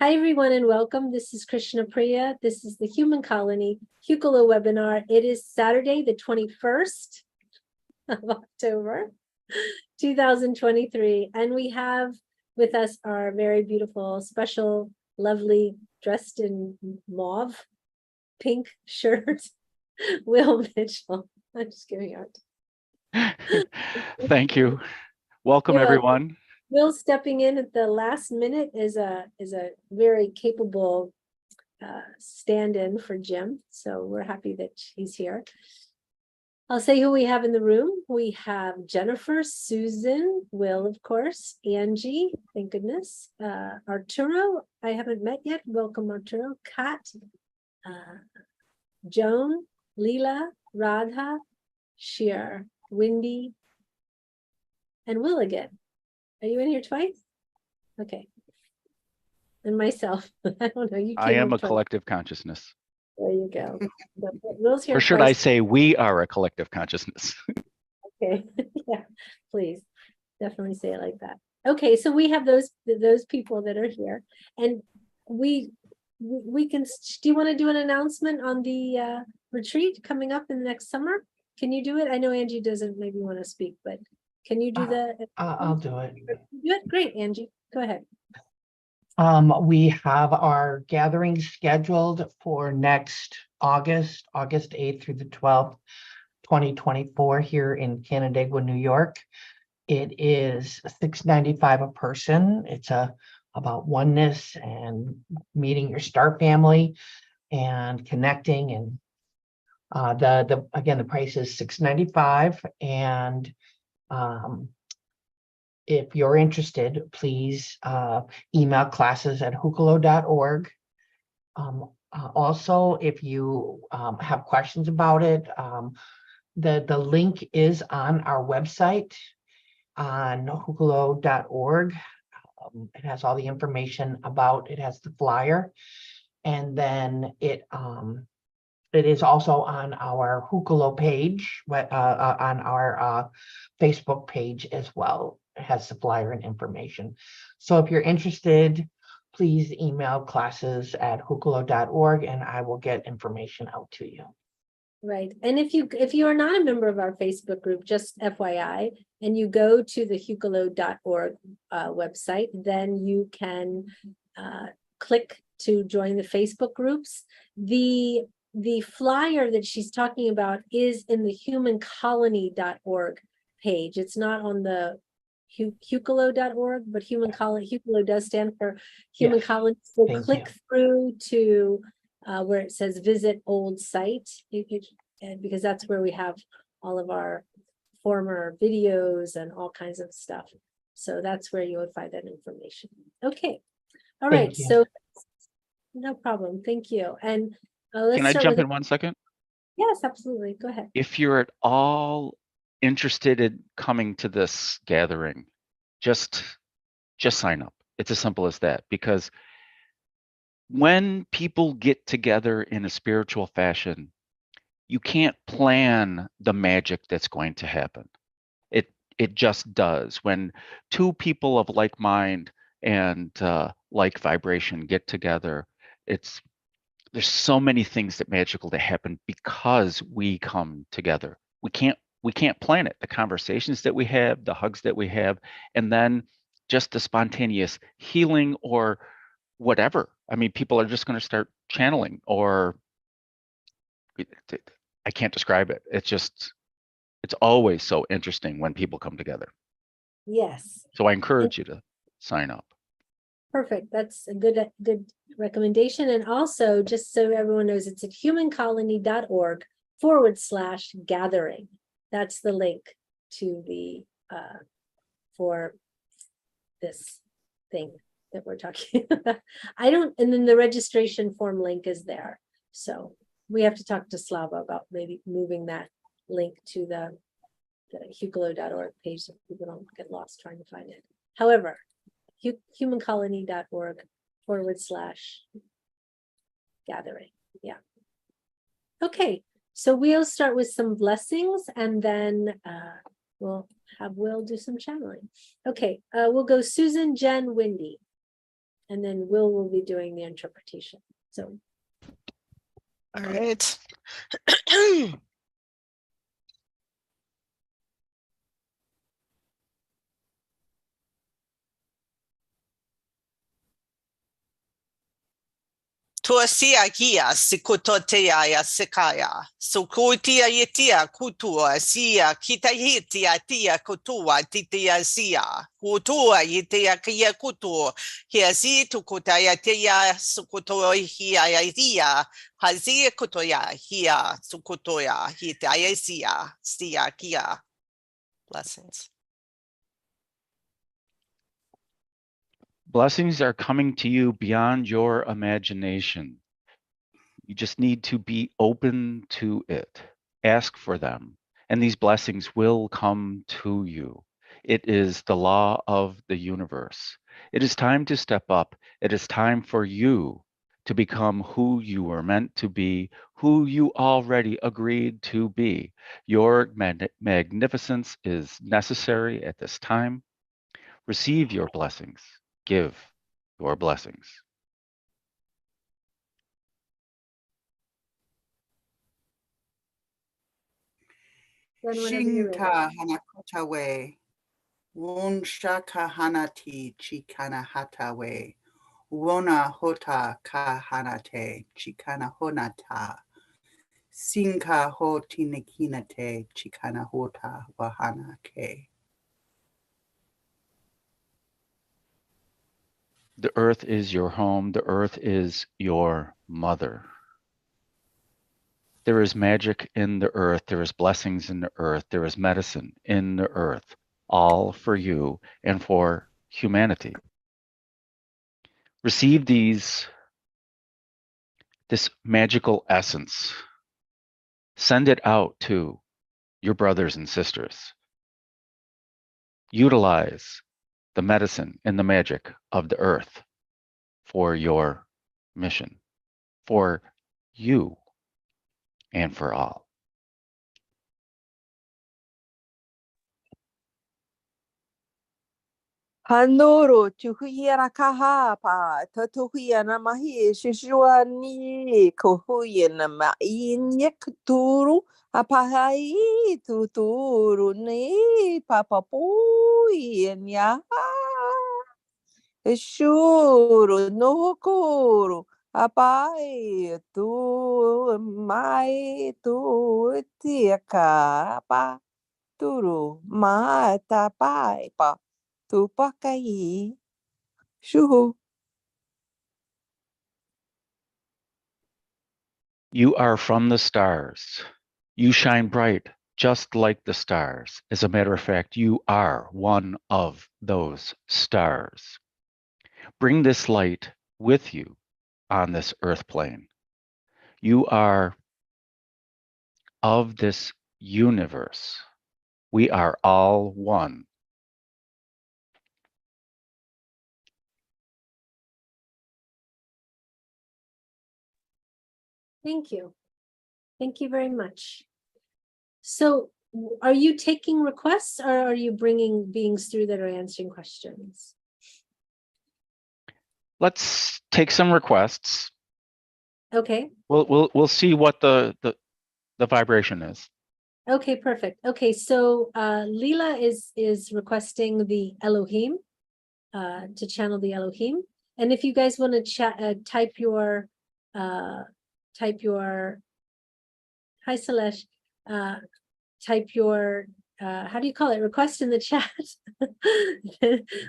Hi, everyone, and welcome. This is Krishna Priya. This is the Human Colony Hucolo webinar. It is Saturday, the 21st of October, 2023. And we have with us our very beautiful, special, lovely, dressed in mauve, pink shirt, Will Mitchell. I'm just giving out. Thank you. Welcome, everyone. Will stepping in at the last minute is a very capable stand-in for Jim. So we're happy that he's here. I'll say who we have in the room. We have Jennifer, Susan, Will, of course, Angie, thank goodness, Arturo, I haven't met yet. Welcome, Arturo. Kat, Joan, Leela, Radha, Sheer, Wendy, and Will again. Are you in here twice? Okay. And myself. I don't know. You. I am a collective consciousness. There you go. Will's here or should twice. I say we are a collective consciousness? Okay. Yeah, please. Definitely say it like that. Okay, so we have those people that are here. And we can, do you want to do an announcement on the retreat coming up in the next summer? Can you do it? I know Angie doesn't maybe want to speak, but can you do that? I'll do it. Good, great, Angie. Go ahead. We have our gathering scheduled for next August 8th through the 12th, 2024 here in Canandaigua, New York. It is $6.95 a person. It's about oneness and meeting your star family and connecting. And again, the price is $6.95. And if you're interested, please email classes@hucolo.org. Also, if you have questions about it, the link is on our website on hucolo.org. It has all the information about it, has the flyer, and then it is also on our Hucolo page, on our Facebook page as well. It has the flyer and information. So if you're interested, please email classes@hucolo.org and I will get information out to you. Right. And if you are not a member of our Facebook group, just FYI, and you go to the hucolo.org website, then you can click to join the Facebook groups. The flyer that she's talking about is in the humancolony.org page. It's not on the hucolo.org, but Hucolo does stand for Human Colony. So click through to where it says visit old site, because that's where we have all of our former videos and all kinds of stuff. So that's where you would find that information. Okay. All right. So no problem. Thank you. And let's Can I jump in 1 second? Yes, absolutely. Go ahead. If you're at all interested in coming to this gathering, just sign up. It's as simple as that, because when people get together in a spiritual fashion, you can't plan the magic that's going to happen. It just does. When two people of like mind and like vibration get together, there's so many things that magical to happen because we come together. We can't plan it. The conversations that we have, the hugs that we have, and then just the spontaneous healing or whatever. I mean, people are just going to start channeling, or I can't describe it. It's always so interesting when people come together. Yes. So I encourage you to sign up. Perfect. That's a good recommendation. And also, just so everyone knows, it's at humancolony.org/gathering. That's the link to the for this thing that we're talking about. And then the registration form link is there. So we have to talk to Slava about maybe moving that link to the hucolo.org page so people don't get lost trying to find it. However, humancolony.org/gathering. Yeah. Okay. So we'll start with some blessings and then we'll have Will do some channeling. Okay. We'll go Susan, Jen, Wendy. and then will be doing the interpretation. So, All right. Tuasia gia sikutotea ya sikaya. Sukutia yitia kutua sia kitahitia tia kutua titia sia. Kutua yitia kia kutu. Hiasi tukutaya tia sukutoa hia hazia kutoya hia sukutoya hitaya sia kia. Blessings. Blessings are coming to you beyond your imagination. You just need to be open to it. Ask for them, and these blessings will come to you. It is the law of the universe. It is time to step up. It is time for you to become who you were meant to be, who you already agreed to be. Your magnificence is necessary at this time. Receive your blessings. Give your blessings. then whenever you're ready. Shinka hanakotawe, won shaka hanati chikana hatawe, wona hota ka hanate chikana honata, sinka ho tinikinate chikana hota wahana ke. The earth is your home. The earth is your mother. There is magic in the earth. There is blessings in the earth. There is medicine in the earth, all for you and for humanity. Receive this magical essence. Send it out to your brothers and sisters. Utilize the medicine and the magic of the earth for your mission, for you and for all. Hanoro tuhuiana kaha pa tatuhuiana mahi shishuani kohuiana mainye kuturu apahai tuturu ni papapuianya shuru no kuru apai tu mai tu tiaka pa turu mata pai pa tupakai shuhu. You are from the stars. You shine bright just like the stars. As a matter of fact, you are one of those stars. Bring this light with you on this earth plane. You are of this universe. We are all one. Thank you. Thank you very much. So are you taking requests or are you bringing beings through that are answering questions? Let's take some requests. Okay. We'll see what the vibration is. Okay, perfect. Okay, so Leela is requesting the Elohim to channel the Elohim. And if you guys want to chat, type your hi Salesh, type your how do you call it, request in the chat.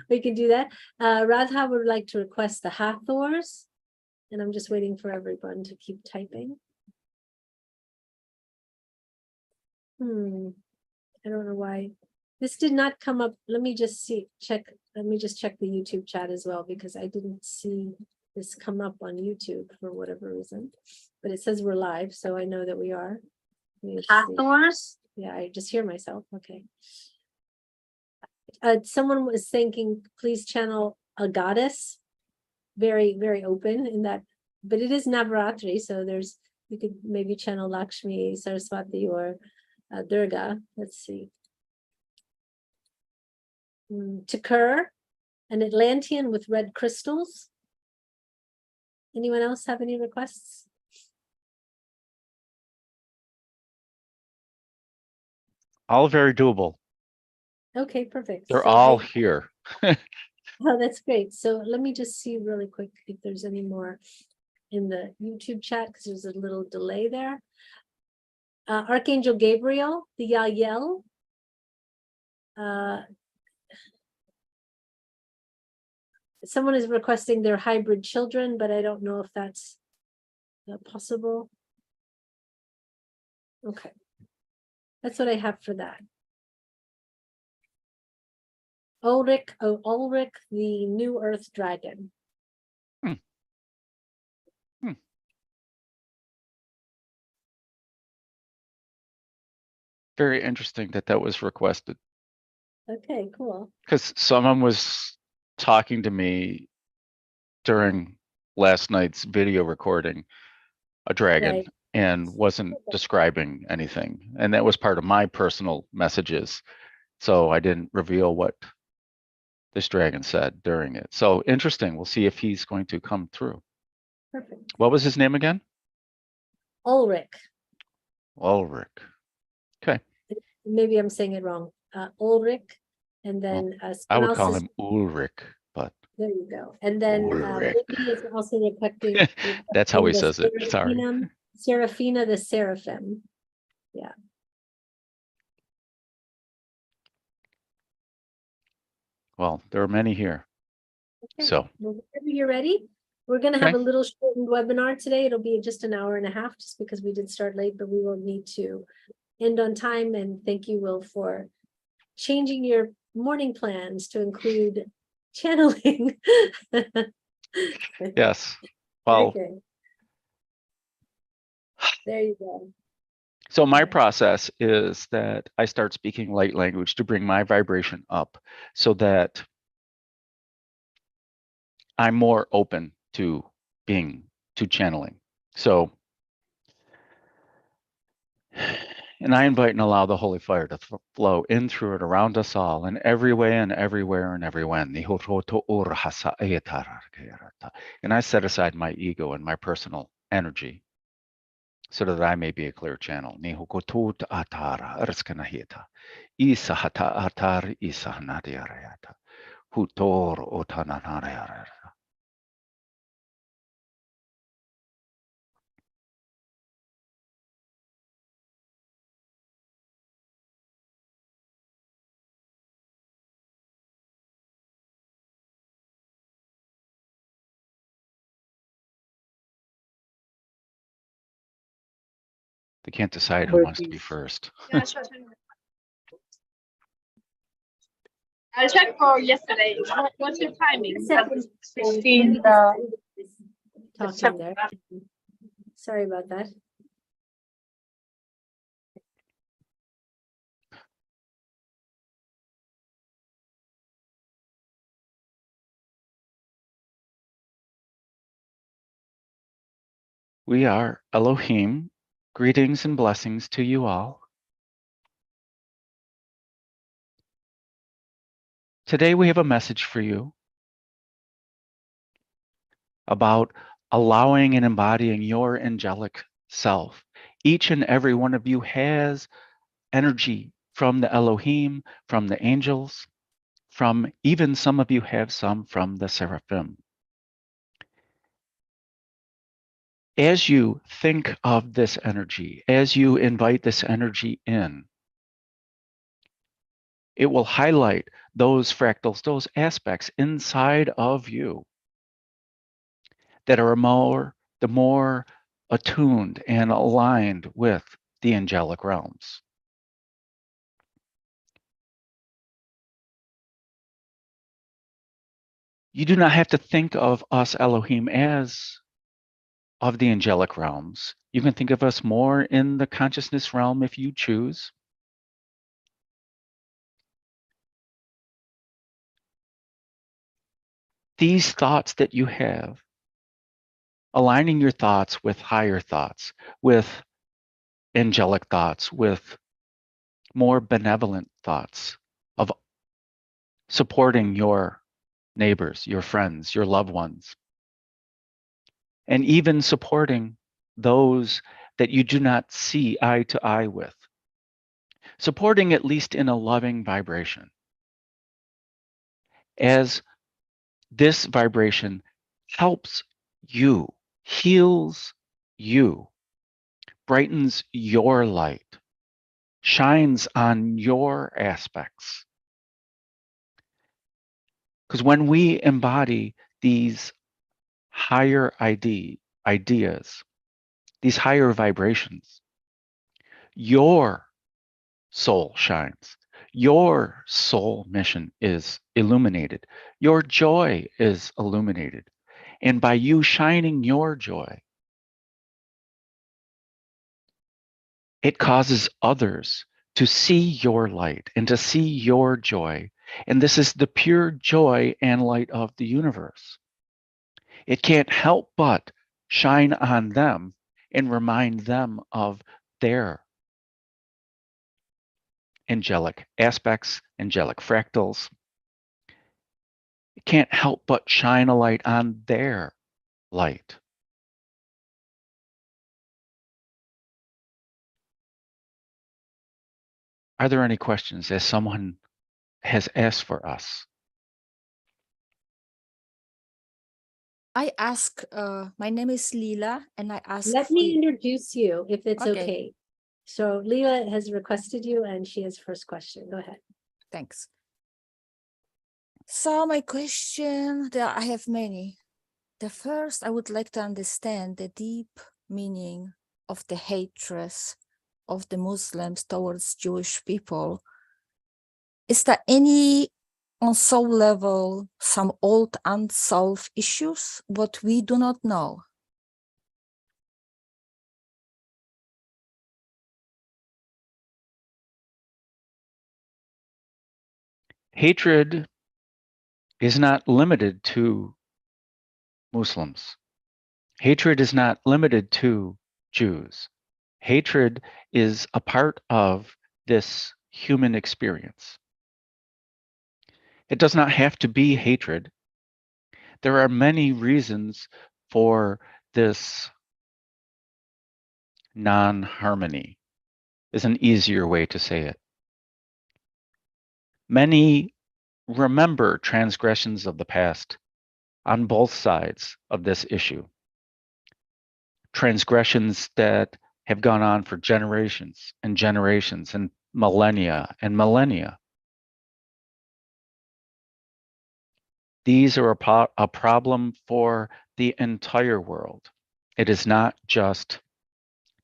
We can do that. Radha would like to request the Hathors, and I'm just waiting for everyone to keep typing. I don't know why this did not come up. Let me just check the YouTube chat as well, because I didn't see this come up on YouTube for whatever reason, but it says we're live, so I know that we are. Hathors? Yeah, I just hear myself. Okay. Someone was thinking, please channel a goddess. Very, very open in that, but it is Navaratri, so you could maybe channel Lakshmi, Saraswati, or Durga. Let's see. Takur, an Atlantean with red crystals. Anyone else have any requests? All very doable. Okay, perfect. They're So all I- here. Oh, that's great. So let me just see really quick if there's any more in the YouTube chat, because there's a little delay there. Archangel Gabriel, the Yael. Someone is requesting their hybrid children, but I don't know if that's possible. Okay. That's what I have for that. Ulrich, the New Earth Dragon. Very interesting that that was requested. Okay, cool. Because someone was talking to me during last night's video recording, a dragon, Right. and wasn't describing anything. And that was part of my personal messages. So I didn't reveal what this dragon said during it. So interesting. We'll see if he's going to come through. Perfect. What was his name again? Ulrich. Ulrich. Okay. Maybe I'm saying it wrong. Ulrich, and then I would someone call else him Ulrich, but there you go. And then Ulrich. Wendy is also requesting. That's how he the says it. Sorry. Seraphina the Seraphim. Yeah. Well, there are many here. Okay. So Well, whenever you're ready, we're going to have Okay. a little shortened webinar today. It'll be just an hour and a half, just because we did start late, but we will need to end on time. And thank you, Will, for changing your morning plans to include channeling. yes. Well, Okay. There you go. so my Okay. process is that I start speaking light language to bring my vibration up so that I'm more open to channeling. So, and I invite and allow the holy fire to flow in, through, and around us all, in every way and everywhere and everywhen. And I set aside my ego and my personal energy so that I may be a clear channel. They can't decide who wants to be first. I'll check for yesterday. What's your timing? Second, 16. talking there. Sorry about that. We are Elohim. Greetings and blessings to you all. Today we have a message for you about allowing and embodying your angelic self. Each and every one of you has energy from the Elohim, from the angels, from even some of you have some from the seraphim. As you think of this energy, as you invite this energy in, it will highlight those fractals, those aspects inside of you that are the more attuned and aligned with the angelic realms. You do not have to think of us Elohim as of the angelic realms. You can think of us more in the consciousness realm if you choose. These thoughts that you have, aligning your thoughts with higher thoughts, with angelic thoughts, with more benevolent thoughts of supporting your neighbors, your friends, your loved ones. and even supporting those that you do not see eye to eye with. Supporting at least in a loving vibration. As this vibration helps you, heals you, brightens your light, shines on your aspects. Because when we embody these higher ideas, these higher vibrations, your soul shines. Your soul mission is illuminated. Your joy is illuminated. And by you shining your joy, it causes others to see your light and to see your joy. And this is the pure joy and light of the universe. It can't help but shine on them and remind them of their angelic aspects, angelic fractals. It can't help but shine a light on their light. Are there any questions as someone has asked for us? I ask, my name is Lila, and I ask Let for me introduce you if it's Okay. okay. So Leela has requested you and she has first question. Go ahead. thanks. So my question, I have many. The first, I would like to understand the deep meaning of the hatred of the Muslims towards Jewish people. Is there any on soul level, some old unsolved issues, what we do not know? Hatred is not limited to Muslims. Hatred is not limited to Jews. Hatred is a part of this human experience. It does not have to be hatred. There are many reasons for this non-harmony, is an easier way to say it. Many remember transgressions of the past on both sides of this issue. Transgressions that have gone on for generations and generations and millennia and millennia. These are a problem for the entire world. It is not just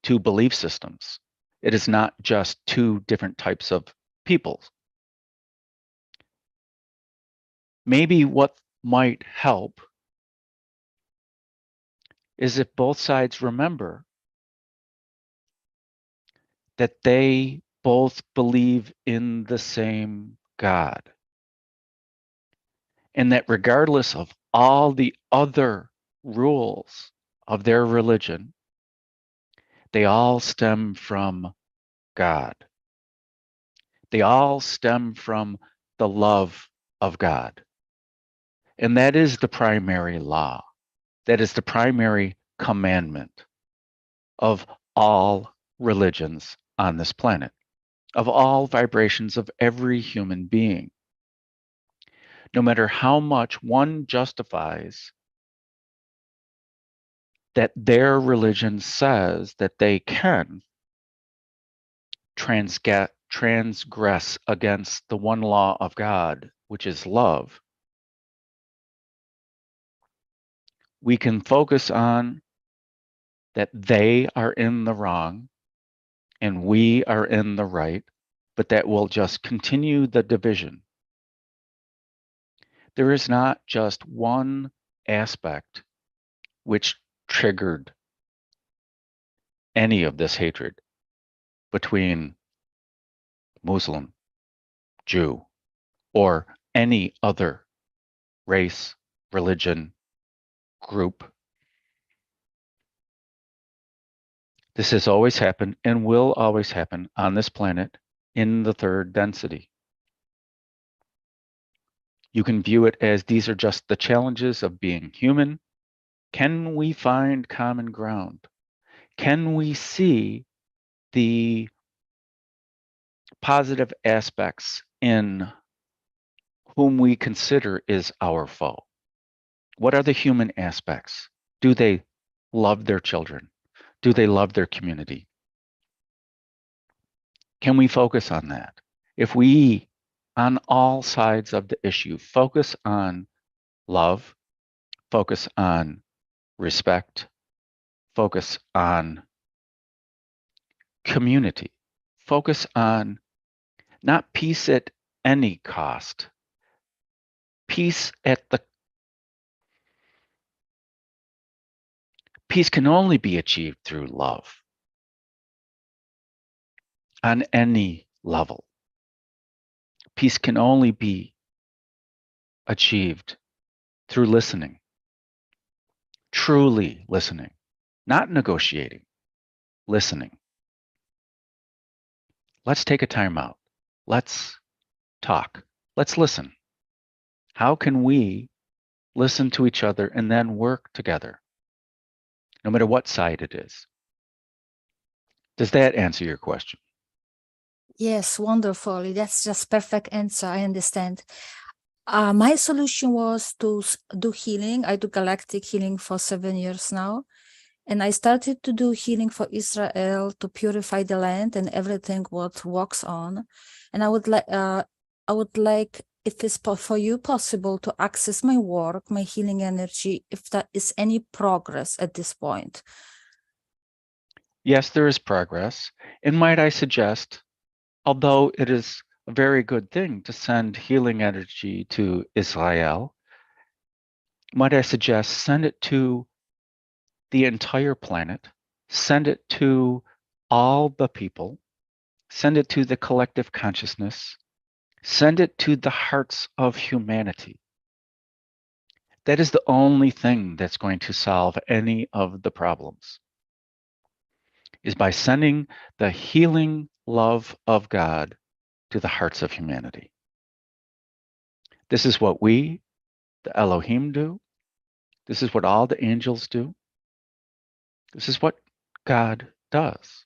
two belief systems. It is not just two different types of people. Maybe what might help is if both sides remember that they both believe in the same God. And that regardless of all the other rules of their religion, they all stem from God. They all stem from the love of God. And that is the primary law. That is the primary commandment of all religions on this planet, of all vibrations of every human being. No matter how much one justifies that their religion says that they can transgress against the one law of God, which is love, we can focus on that they are in the wrong and we are in the right, but that will just continue the division. There is not just one aspect which triggered any of this hatred between Muslim, Jew, or any other race, religion, group. This has always happened and will always happen on this planet in the third density. You can view it as these are just the challenges of being human Can we find common ground? Can we see the positive aspects in whom we consider is our foe? What are the human aspects? Do they love their children? Do they love their community? Can we focus on that? If we, on all sides of the issue, focus on love, focus on respect, focus on community, focus on not peace at any cost, peace can only be achieved through love on any level. Peace can only be achieved through listening, truly listening, not negotiating, listening. Let's take a time out. Let's talk. Let's listen. How can we listen to each other and then work together, no matter what side it is? Does that answer your question? Yes, wonderful. That's just perfect answer. I understand. My solution was to do healing. I do galactic healing for 7 years now. And I started to do healing for Israel to purify the land and everything what walks on. And I would like, if it's for you possible, to access my work, my healing energy, if that is any progress at this point. Yes, there is progress. And might I suggest, although it is a very good thing to send healing energy to Israel, might I suggest send it to the entire planet, send it to all the people, send it to the collective consciousness, send it to the hearts of humanity. That is the only thing that's going to solve any of the problems, is by sending the healing love of God to the hearts of humanity. This is what we, the Elohim, do. This is what all the angels do. This is what God does.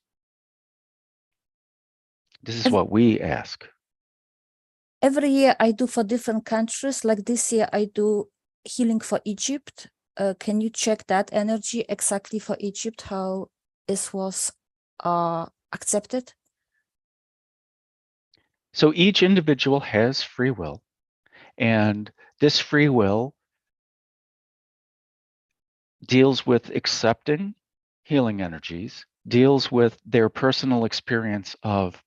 This is what we ask. Every year I do for different countries. Like this year I do healing for Egypt. Can you check that energy exactly for Egypt, how this was accepted? So each individual has free will, and this free will deals with accepting healing energies, deals with their personal experience of,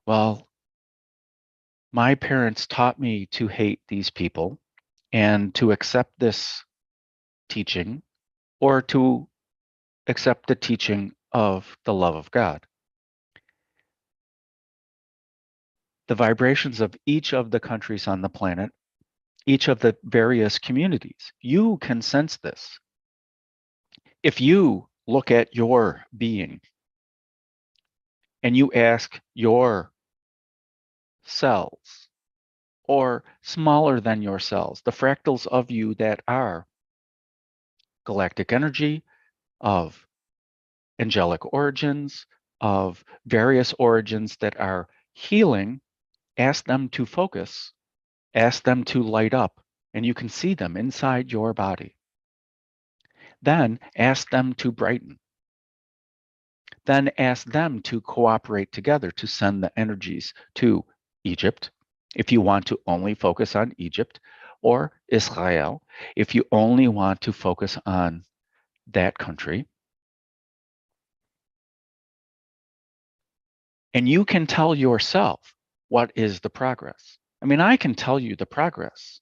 well, my parents taught me to hate these people and to accept this teaching, or to accept the teaching of the love of God. The vibrations of each of the countries on the planet, each of the various communities, you can sense this. If you look at your being and you ask your cells, or smaller than your cells, the fractals of you that are galactic energy, of angelic origins, of various origins that are healing, ask them to focus, ask them to light up, and you can see them inside your body. Then ask them to brighten. Then ask them to cooperate together to send the energies to Egypt, if you want to only focus on Egypt, or Israel, if you only want to focus on that country. And you can tell yourself what is the progress. I mean, I can tell you the progress,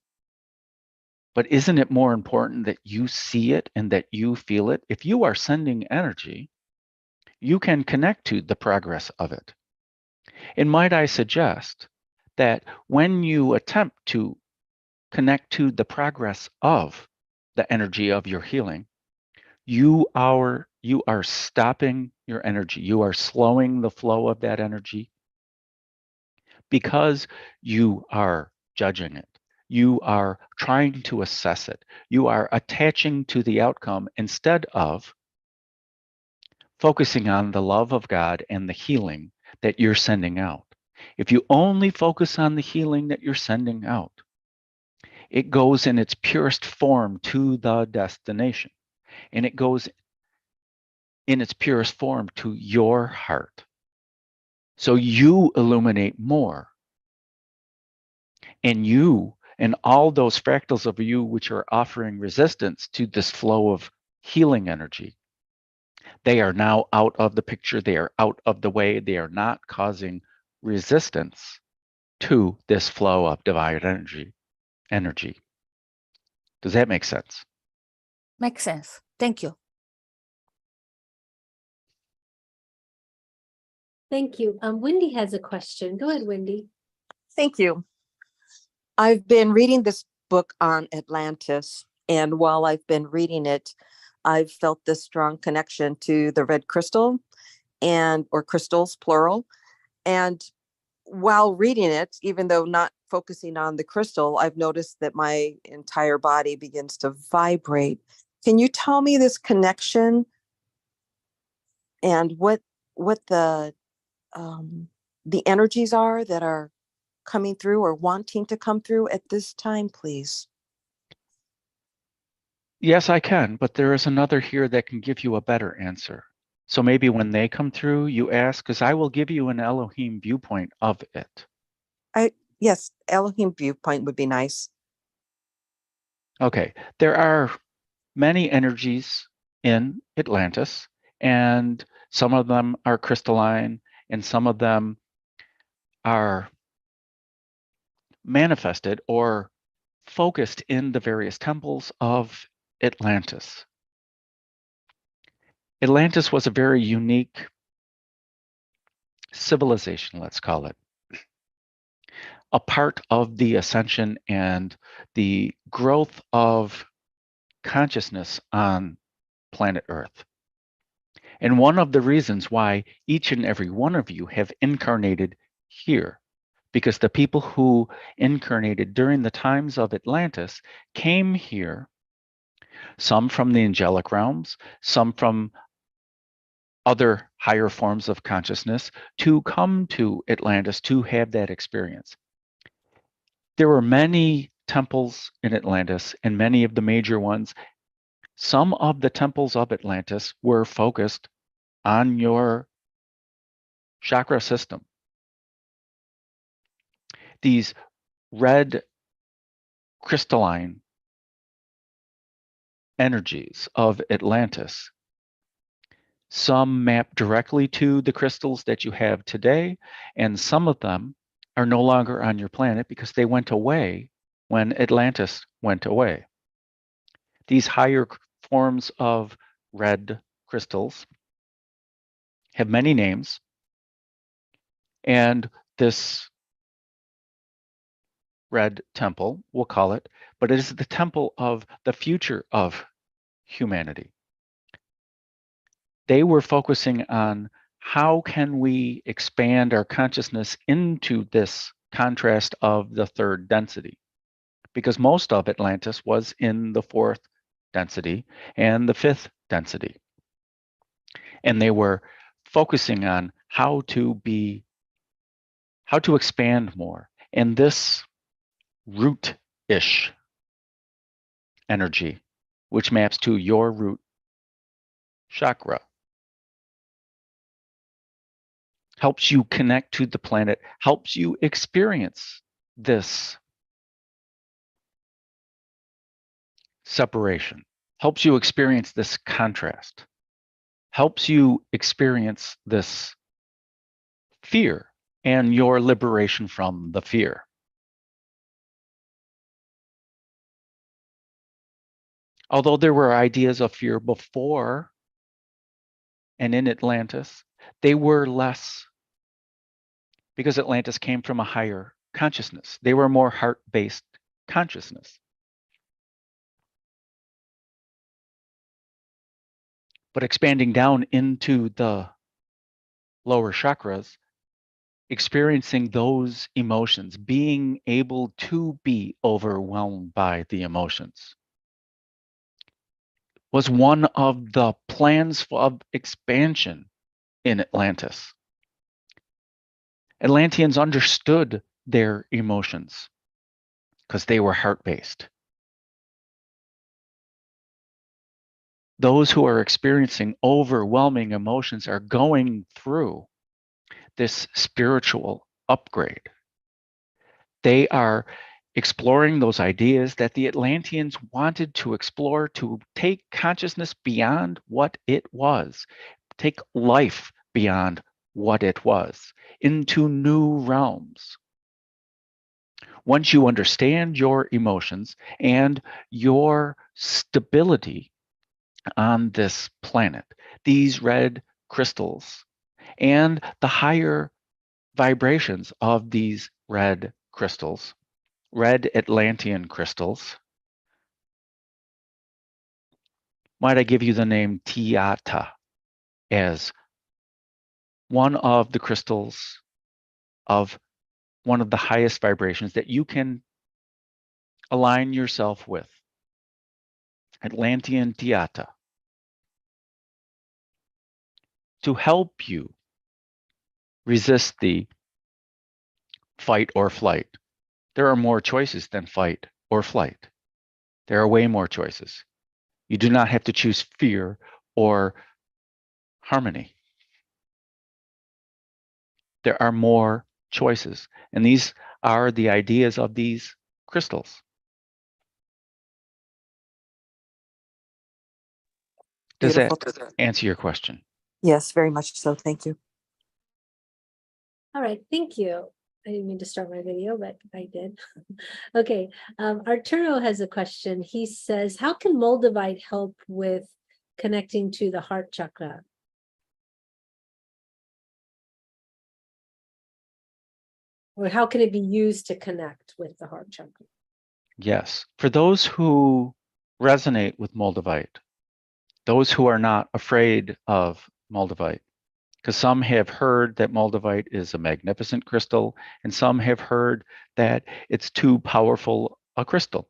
but isn't it more important that you see it and that you feel it? If you are sending energy, you can connect to the progress of it. And might I suggest that when you attempt to connect to the progress of the energy of your healing, you are stopping your energy. You are slowing the flow of that energy because you are judging it. You are trying to assess it. You are attaching to the outcome instead of focusing on the love of God and the healing that you're sending out. If you only focus on the healing that you're sending out, it goes in its purest form to the destination, and it goes in its purest form to your heart. So you illuminate more, and you and all those fractals of you which are offering resistance to this flow of healing energy, they are now out of the picture. They are out of the way. They are not causing resistance to this flow of divine energy. Does that make sense? Makes sense. Thank you. Thank you. Wendy has a question. Go ahead, Wendy. Thank you. I've been reading this book on Atlantis, and while I've been reading it, I've felt this strong connection to the red crystal or crystals, plural. And while reading it, even though not focusing on the crystal, I've noticed that my entire body begins to vibrate. Can you tell me this connection and what the energies are that are coming through or wanting to come through at this time, please? Yes, I can, but there is another here that can give you a better answer. So maybe when they come through, you ask, because I will give you an Elohim viewpoint of it. Yes, Elohim viewpoint would be nice. Okay, there are many energies in Atlantis, and some of them are crystalline, and some of them are manifested or focused in the various temples of Atlantis. Atlantis was a very unique civilization, let's call it, a part of the ascension and the growth of consciousness on planet Earth. And one of the reasons why each and every one of you have incarnated here, because the people who incarnated during the times of Atlantis came here, some from the angelic realms, some from other higher forms of consciousness, to come to Atlantis to have that experience. There were many temples in Atlantis, and many of the major ones. Some of the temples of Atlantis were focused on your chakra system. These red crystalline energies of Atlantis, some map directly to the crystals that you have today, and some of them are no longer on your planet because they went away when Atlantis went away. These higher forms of red crystals have many names, and this red temple, we'll call it, but it is the temple of the future of humanity. They were focusing on how can we expand our consciousness into this contrast of the third density, because most of Atlantis was in the fourth density and the fifth density. And they were focusing on how to expand more. And this root-ish energy, which maps to your root chakra, helps you connect to the planet, helps you experience this separation, helps you experience this contrast, helps you experience this fear and your liberation from the fear. Although there were ideas of fear before and in Atlantis, they were less, because Atlantis came from a higher consciousness. They were more heart-based consciousness. But expanding down into the lower chakras, experiencing those emotions, being able to be overwhelmed by the emotions, was one of the plans of expansion in Atlantis. Atlanteans understood their emotions because they were heart-based. Those who are experiencing overwhelming emotions are going through this spiritual upgrade. They are exploring those ideas that the Atlanteans wanted to explore, to take consciousness beyond what it was, take life beyond what it was, into new realms. Once you understand your emotions and your stability on this planet, these red crystals, and the higher vibrations of these red crystals, red Atlantean crystals. Might I give you the name Tiata as one of the crystals of one of the highest vibrations that you can align yourself with. Atlantean Tiata. To help you resist the fight or flight. There are more choices than fight or flight. There are way more choices. You do not have to choose fear or harmony. There are more choices. And these are the ideas of these crystals. Does Beautiful. that answer your question? Yes, very much so. Thank you. All right, thank you. I didn't mean to start my video, but I did. Okay, Arturo has a question. He says, how can Moldavite help with connecting to the heart chakra? Or how can it be used to connect with the heart chakra? Yes. For those who resonate with Moldavite, those who are not afraid of Moldavite, because some have heard that Moldavite is a magnificent crystal, and some have heard that it's too powerful a crystal.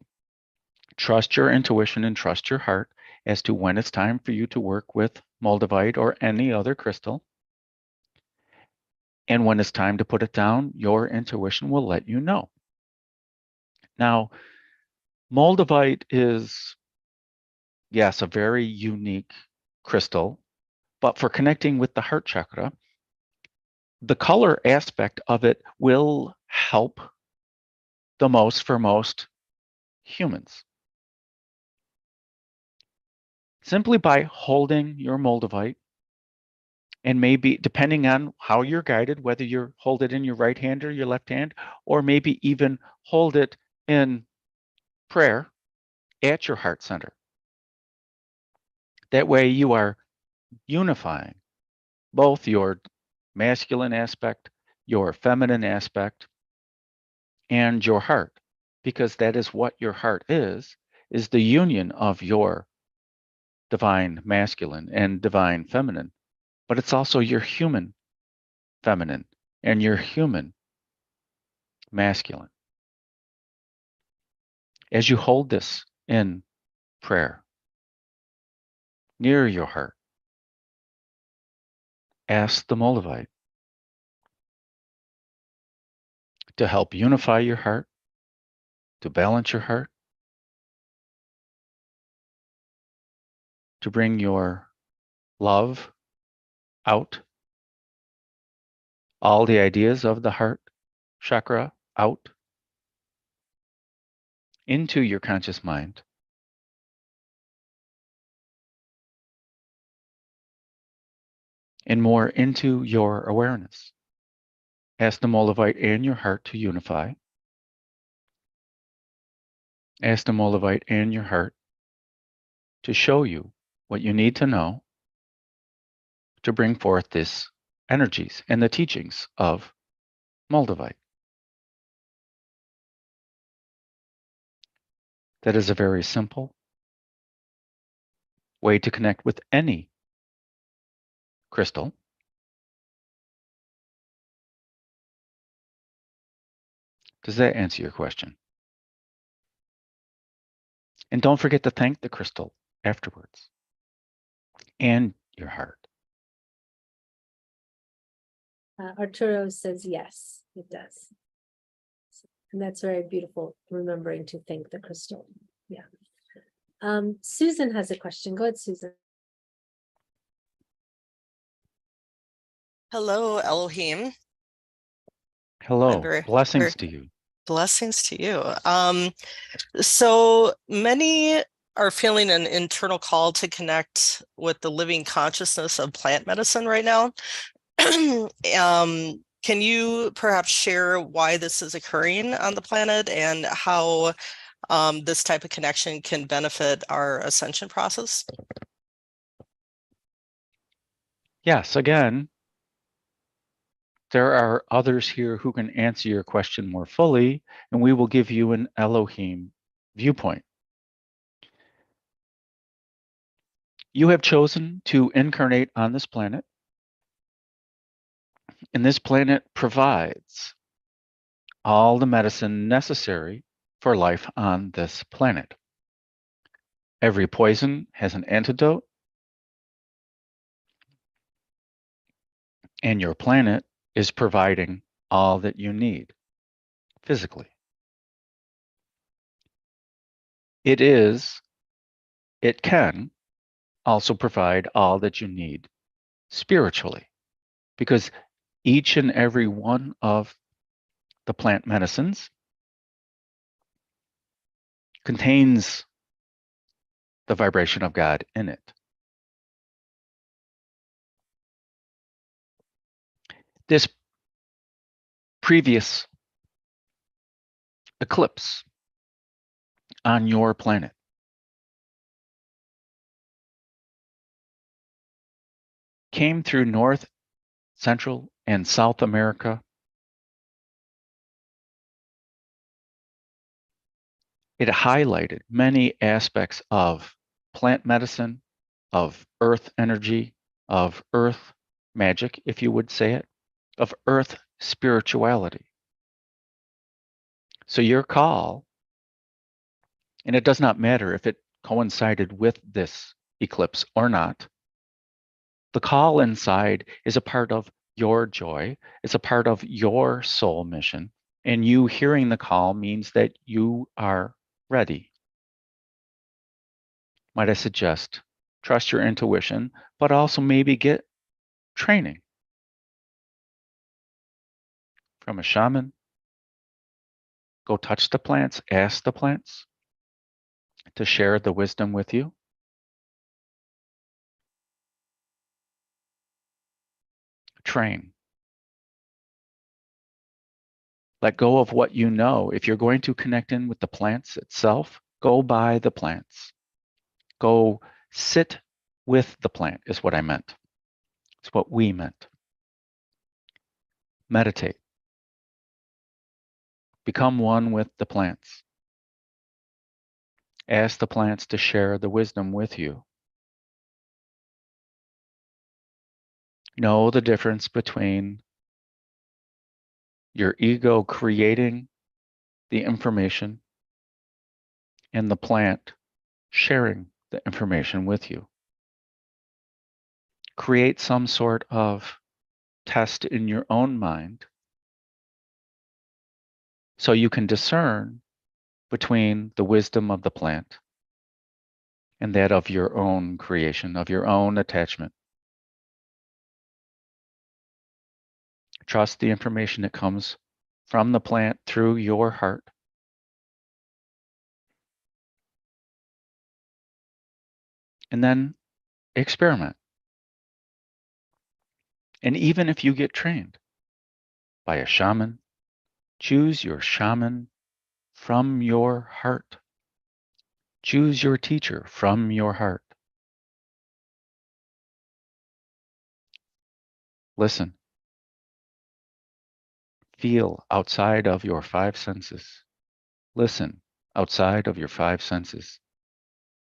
Trust your intuition and trust your heart as to when it's time for you to work with Moldavite or any other crystal. And when it's time to put it down, your intuition will let you know. Now, Moldavite is, yes, a very unique crystal, but for connecting with the heart chakra, the color aspect of it will help the most for most humans. Simply by holding your Moldavite, and maybe depending on how you're guided, whether you hold it in your right hand or your left hand, or maybe even hold it in prayer at your heart center. That way you are unifying both your masculine aspect, your feminine aspect, and your heart, because that is what your heart is the union of your divine masculine and divine feminine, but it's also your human feminine and your human masculine. As you hold this in prayer near your heart, ask the Moldavite to help unify your heart, to balance your heart, to bring your love out, all the ideas of the heart chakra out into your conscious mind. And more into your awareness. Ask the Moldavite and your heart to unify. Ask the Moldavite and your heart to show you what you need to know to bring forth this energies and the teachings of Moldavite. That is a very simple way to connect with any crystal. Does that answer your question? And don't forget to thank the crystal afterwards and your heart. Arturo says yes, it does. And that's very beautiful, remembering to thank the crystal. Yeah. Susan has a question. Go ahead, Susan. Hello, Elohim. Hello, Very- blessings to you. Blessings to you. So many are feeling an internal call to connect with the living consciousness of plant medicine right now. Can you perhaps share why this is occurring on the planet and how this type of connection can benefit our ascension process? Yes, again, there are others here who can answer your question more fully, and we will give you an Elohim viewpoint. You have chosen to incarnate on this planet, and this planet provides all the medicine necessary for life on this planet. Every poison has an antidote, and your planet is providing all that you need physically. It can also provide all that you need spiritually, because each and every one of the plant medicines contains the vibration of God in it. This previous eclipse on your planet came through North, Central, and South America. It highlighted many aspects of plant medicine, of earth energy, of earth magic, if you would say it, of earth spirituality. So your call, and it does not matter if it coincided with this eclipse or not, the call inside is a part of your joy. It's a part of your soul mission. And you hearing the call means that you are ready. Might I suggest, trust your intuition, but also maybe get training from a shaman. Go touch the plants, ask the plants to share the wisdom with you. Train. Let go of what you know. If you're going to connect in with the plants itself, go by the plants. Go sit with the plant is what I meant. It's what we meant. Meditate. Become one with the plants. Ask the plants to share the wisdom with you. Know the difference between your ego creating the information and the plant sharing the information with you. Create some sort of test in your own mind so you can discern between the wisdom of the plant and that of your own creation, of your own attachment. Trust the information that comes from the plant through your heart. And then experiment. And even if you get trained by a shaman, choose your shaman from your heart. Choose your teacher from your heart. Listen. Feel outside of your five senses. Listen outside of your five senses.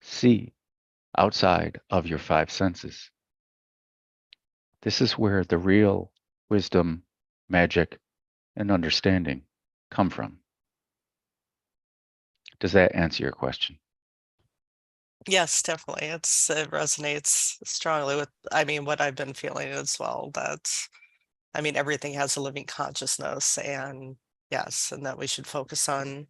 See outside of your five senses. This is where the real wisdom, magic, and understanding come from. Does that answer your question? Yes, definitely. It resonates strongly with, I mean, what I've been feeling as well, that, I mean, everything has a living consciousness, and yes, and that we should focus on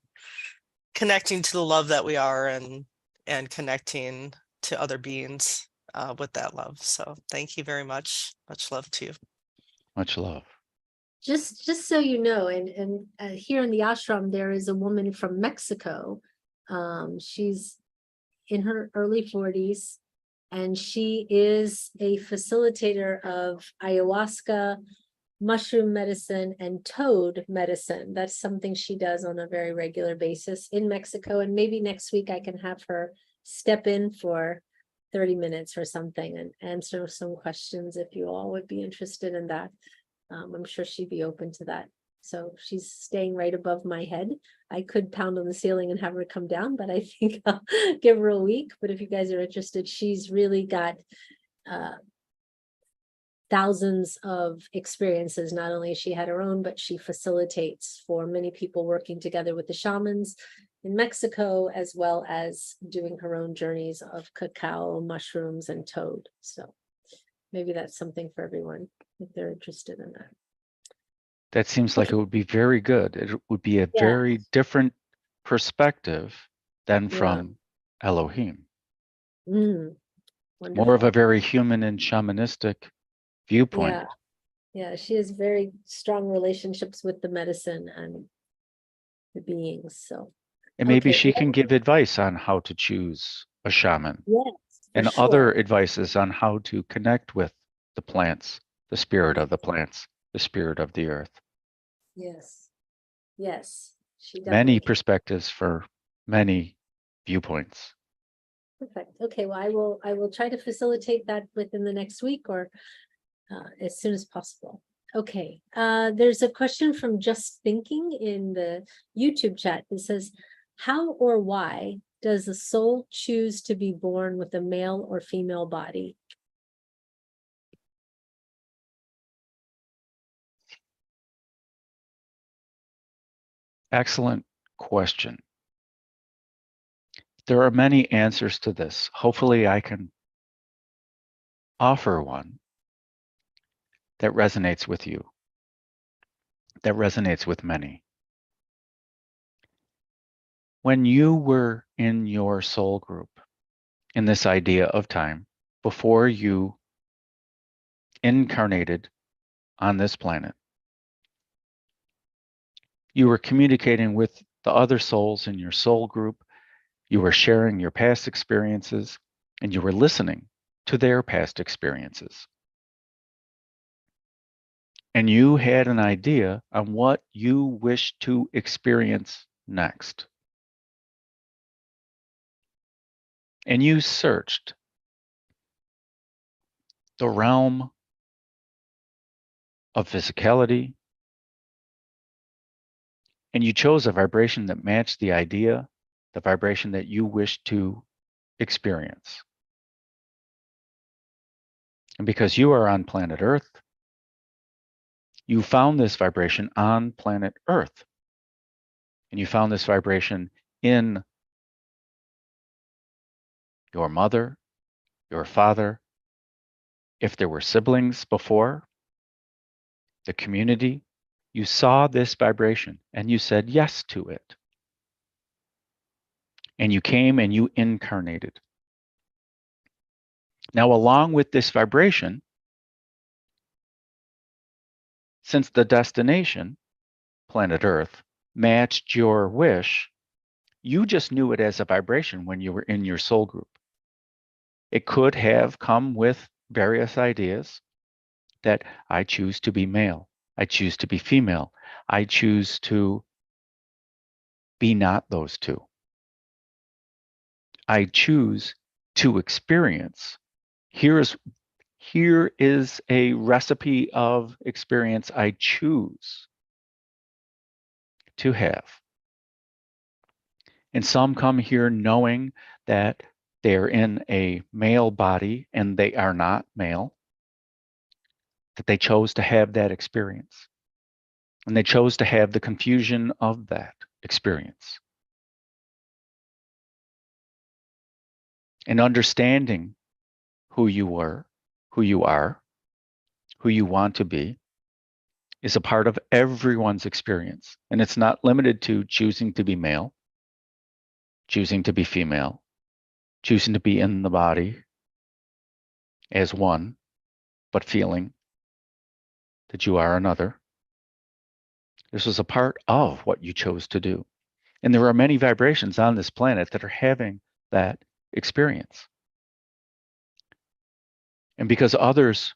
connecting to the love that we are, and connecting to other beings with that love. So thank you very much. Much love to you. Much love. Just so you know, and here in the ashram, there is a woman from Mexico. She's in her early 40s, and she is a facilitator of ayahuasca, mushroom medicine, and toad medicine. That's something she does on a very regular basis in Mexico. And maybe next week I can have her step in for 30 minutes or something and answer some questions if you all would be interested in that. I'm sure she'd be open to that. So she's staying right above my head. I could pound on the ceiling and have her come down, but I think I'll give her a week. But if you guys are interested, she's really got thousands of experiences. Not only has she had her own, but she facilitates for many people working together with the shamans in Mexico, as well as doing her own journeys of cacao, mushrooms, and toad. So maybe that's something for everyone if they're interested in that. That seems like it would be very good. It would be a Yeah. very different perspective than Yeah. from Elohim. Wonderful. More of a very human and shamanistic viewpoint. Yeah, she has very strong relationships with the medicine and the beings. So, And maybe okay, she can give advice on how to choose a shaman, yes, for and sure. other advices on how to connect with the plants, the spirit of the plants, the spirit of the earth. Yes, yes, she Many definitely. perspectives for many viewpoints. Perfect. Okay, well, I will try to facilitate that within the next week or as soon as possible. Okay, there's a question from Just Thinking in the YouTube chat that says, how or why does the soul choose to be born with a male or female body? Excellent question. There are many answers to this. Hopefully I can offer one that resonates with you, that resonates with many. When you were in your soul group, in this idea of time, before you incarnated on this planet, you were communicating with the other souls in your soul group. You were sharing your past experiences, and you were listening to their past experiences. And you had an idea on what you wished to experience next. And you searched the realm of physicality, and you chose a vibration that matched the idea, the vibration that you wished to experience. And because you are on planet Earth, you found this vibration on planet Earth. And you found this vibration in your mother, your father, if there were siblings before, the community. You saw this vibration and you said yes to it. And you came and you incarnated. Now, along with this vibration, since the destination, planet Earth, matched your wish, you just knew it as a vibration when you were in your soul group. It could have come with various ideas that I choose to be male, I choose to be female, I choose to be not those two. I choose to experience. Here is a recipe of experience I choose to have. And some come here knowing that they're in a male body and they are not male, that they chose to have that experience. And they chose to have the confusion of that experience. And understanding who you were, who you are, who you want to be is a part of everyone's experience. And it's not limited to choosing to be male, choosing to be female, choosing to be in the body as one, but feeling that you are another. This was a part of what you chose to do. And there are many vibrations on this planet that are having that experience. And because others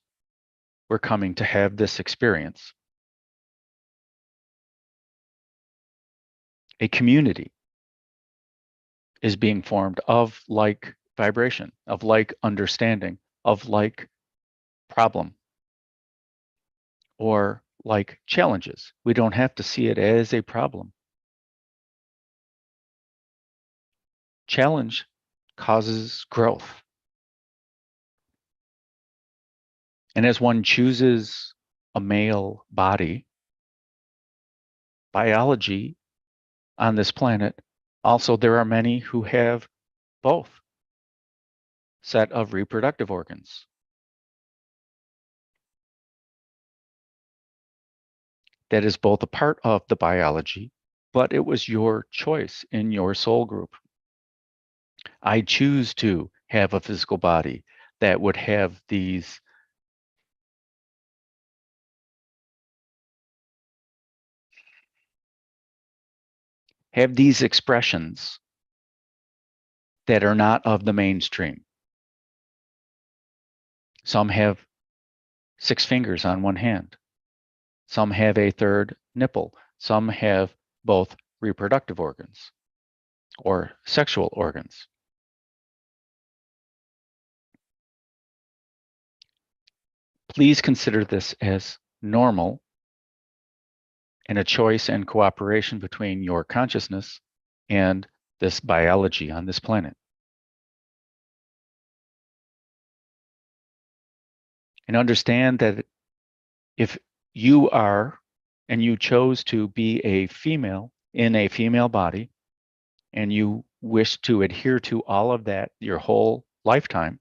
were coming to have this experience, a community is being formed of like vibration, of like understanding, of like problem, or like challenges. We don't have to see it as a problem. Challenge causes growth. And as one chooses a male body, biology on this planet, also there are many who have both set of reproductive organs. That is both a part of the biology, but it was your choice in your soul group. I choose to have a physical body that would have these expressions that are not of the mainstream. Some have 6 fingers on one hand. Some have a third nipple. Some have both reproductive organs or sexual organs. Please consider this as normal and a choice and cooperation between your consciousness and this biology on this planet. And understand that if you are and you chose to be a female in a female body, and you wish to adhere to all of that your whole lifetime,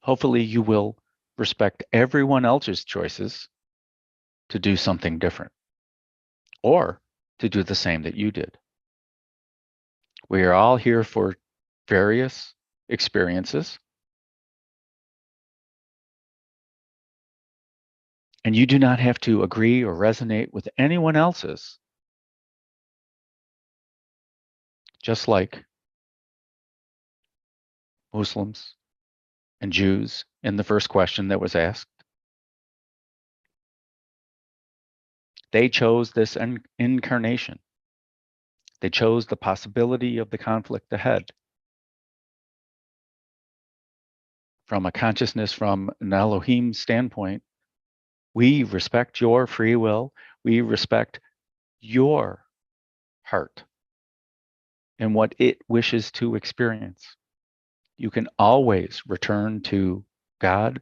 hopefully you will respect everyone else's choices to do something different or to do the same that you did. We are all here for various experiences, and you do not have to agree or resonate with anyone else's. Just like Muslims and Jews in the first question that was asked, they chose this incarnation. They chose the possibility of the conflict ahead. From a consciousness, from an Elohim standpoint, we respect your free will. We respect your heart and what it wishes to experience. You can always return to God,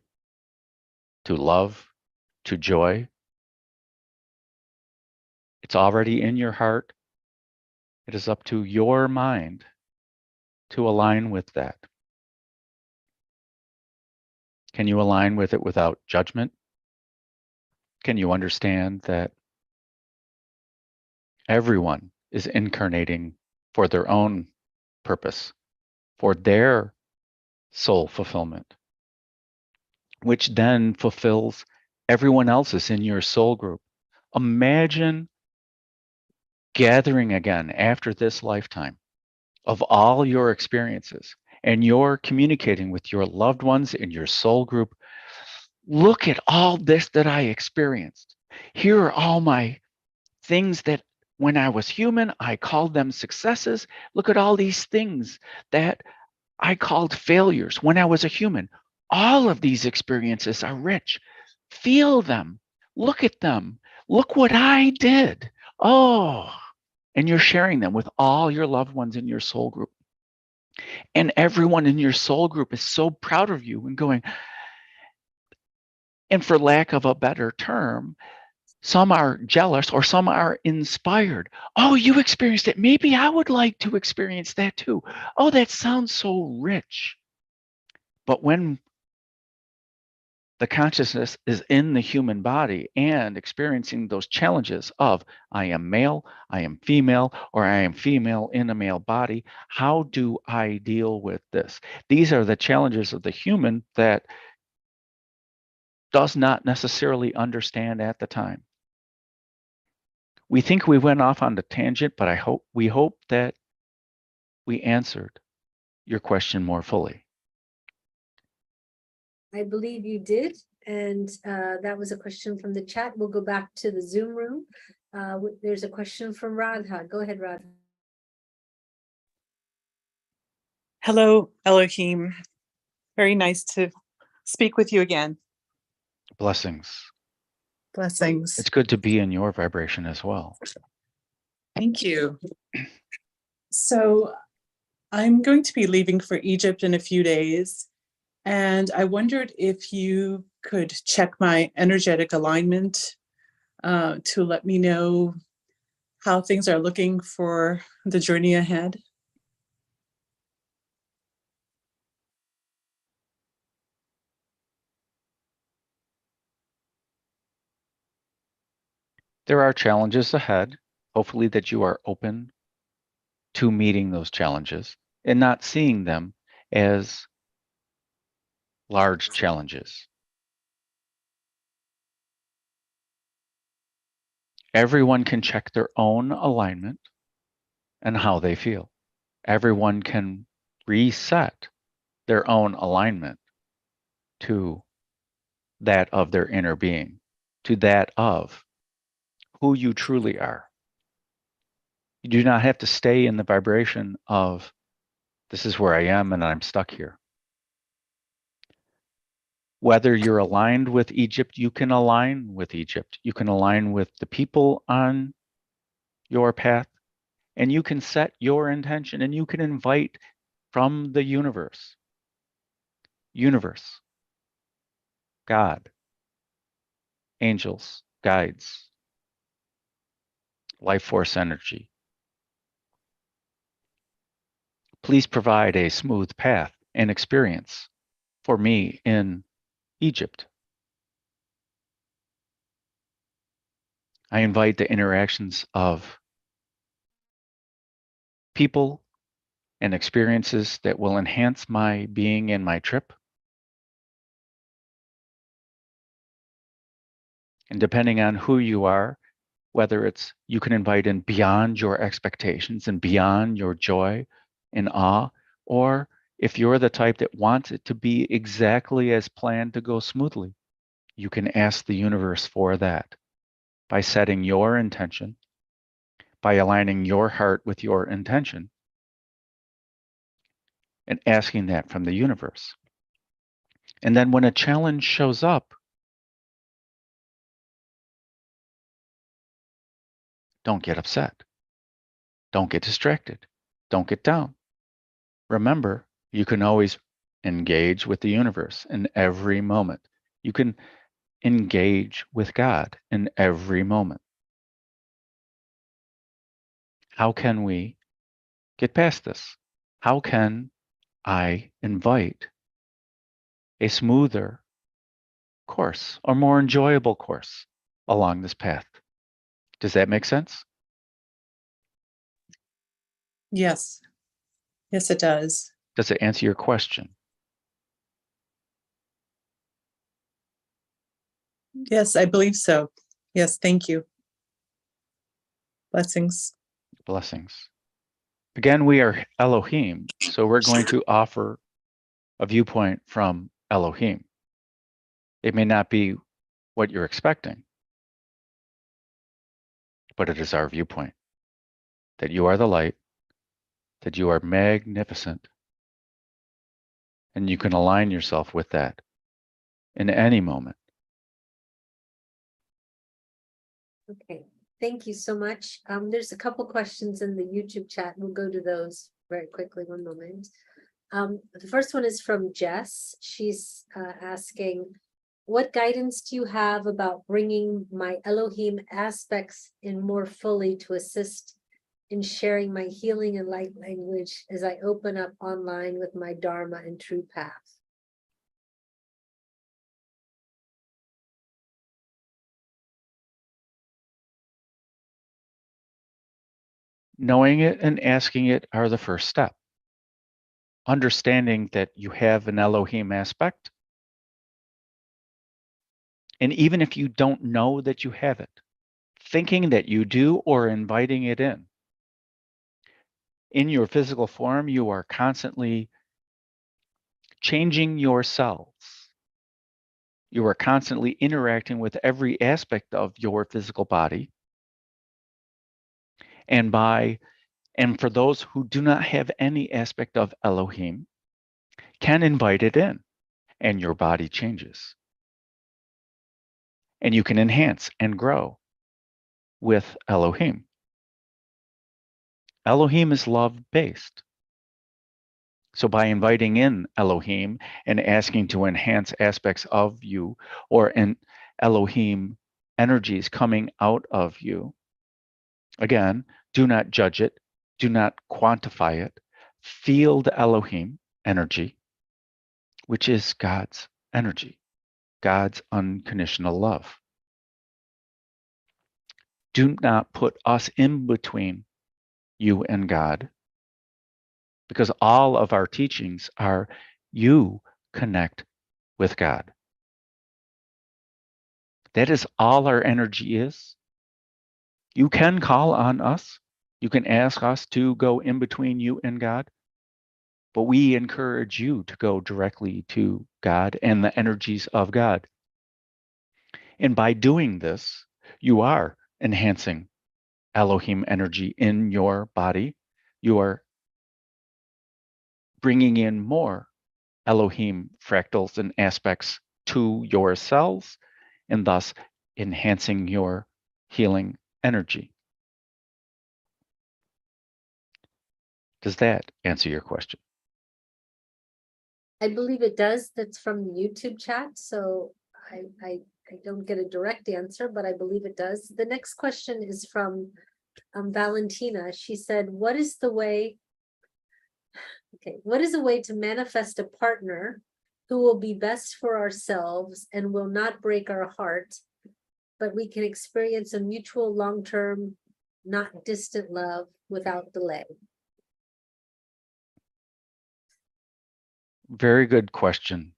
to love, to joy. It's already in your heart. It is up to your mind to align with that. Can you align with it without judgment? Can you understand that everyone is incarnating for their own purpose, for their soul fulfillment, which then fulfills everyone else's in your soul group? Imagine gathering again after this lifetime of all your experiences, and you're communicating with your loved ones in your soul group. Look at all this that I experienced. Here are all my things that when I was human, I called them successes. Look at all these things that I called failures when I was a human. All of these experiences are rich. Feel them. Look at them. Look what I did. Oh, and you're sharing them with all your loved ones in your soul group. And everyone in your soul group is so proud of you and going, and for lack of a better term, Some are jealous or some are inspired. Oh, you experienced it. Maybe I would like to experience that too. Oh, that sounds so rich. But when the consciousness is in the human body and experiencing those challenges of I am male, I am female, or I am female in a male body, how do I deal with this? These are the challenges of the human that does not necessarily understand at the time. We think we went off on the tangent, but we hope that we answered your question more fully. I believe you did, and that was a question from the chat. We'll go back to the Zoom room. There's a question from Radha. Go ahead, Radha. Hello, Elohim. Very nice to speak with you again. Blessings. Blessings. It's good to be in your vibration as well. Thank you. So I'm going to be leaving for Egypt in a few days, and I wondered if you could check my energetic alignment to let me know how things are looking for the journey ahead. There are challenges ahead, hopefully that you are open to meeting those challenges and not seeing them as large challenges. Everyone can check their own alignment and how they feel. Everyone can reset their own alignment to that of their inner being, to that of who you truly are. You do not have to stay in the vibration of this is where I am and I'm stuck here. Whether you're aligned with Egypt, you can align with Egypt. You can align with the people on your path, and you can set your intention and you can invite from the universe, God, angels, guides, life force energy. Please provide a smooth path and experience for me in Egypt. I invite the interactions of people and experiences that will enhance my being and my trip. And depending on who you are, whether it's you can invite in beyond your expectations and beyond your joy and awe, or if you're the type that wants it to be exactly as planned to go smoothly, you can ask the universe for that by setting your intention, by aligning your heart with your intention, and asking that from the universe. And then when a challenge shows up, don't get upset. Don't get distracted. Don't get down. Remember, you can always engage with the universe in every moment. You can engage with God in every moment. How can we get past this? How can I invite a smoother course or more enjoyable course along this path? Does that make sense? Yes. Yes, it does. Does it answer your question? Yes, I believe so. Yes, thank you. Blessings. Blessings. Again, we are Elohim, so we're going to offer a viewpoint from Elohim. It may not be what you're expecting, but it is our viewpoint that you are the light, that you are magnificent, and you can align yourself with that in any moment. Okay, thank you so much. There's a couple questions in the YouTube chat. We'll go to those very quickly. One moment. The first one is from Jess. She's asking, what guidance do you have about bringing my Elohim aspects in more fully to assist in sharing my healing and light language as I open up online with my Dharma and true path? Knowing it and asking it are the first step. Understanding that you have an Elohim aspect. And even if you don't know that you have it, thinking that you do or inviting it in. In your physical form, you are constantly changing your cells. You are constantly interacting with every aspect of your physical body. And for those who do not have any aspect of Elohim, can invite it in, and your body changes. And you can enhance and grow with Elohim. Elohim is love-based. So by inviting in Elohim and asking to enhance aspects of you, or in Elohim energies coming out of you, again, do not judge it, do not quantify it. Feel the Elohim energy, which is God's energy, God's unconditional love. Do not put us in between you and God, because all of our teachings are you connect with God. That is all our energy is. You can call on us. You can ask us to go in between you and God, but we encourage you to go directly to God and the energies of God. And by doing this, you are enhancing Elohim energy in your body. You are bringing in more Elohim fractals and aspects to your cells, and thus enhancing your healing energy. Does that answer your question? I believe it does. That's from the YouTube chat. So I don't get a direct answer, but I believe it does. The next question is from Valentina. She said, what is a way to manifest a partner who will be best for ourselves and will not break our heart, but we can experience a mutual long-term, not distant love without delay? Very good question.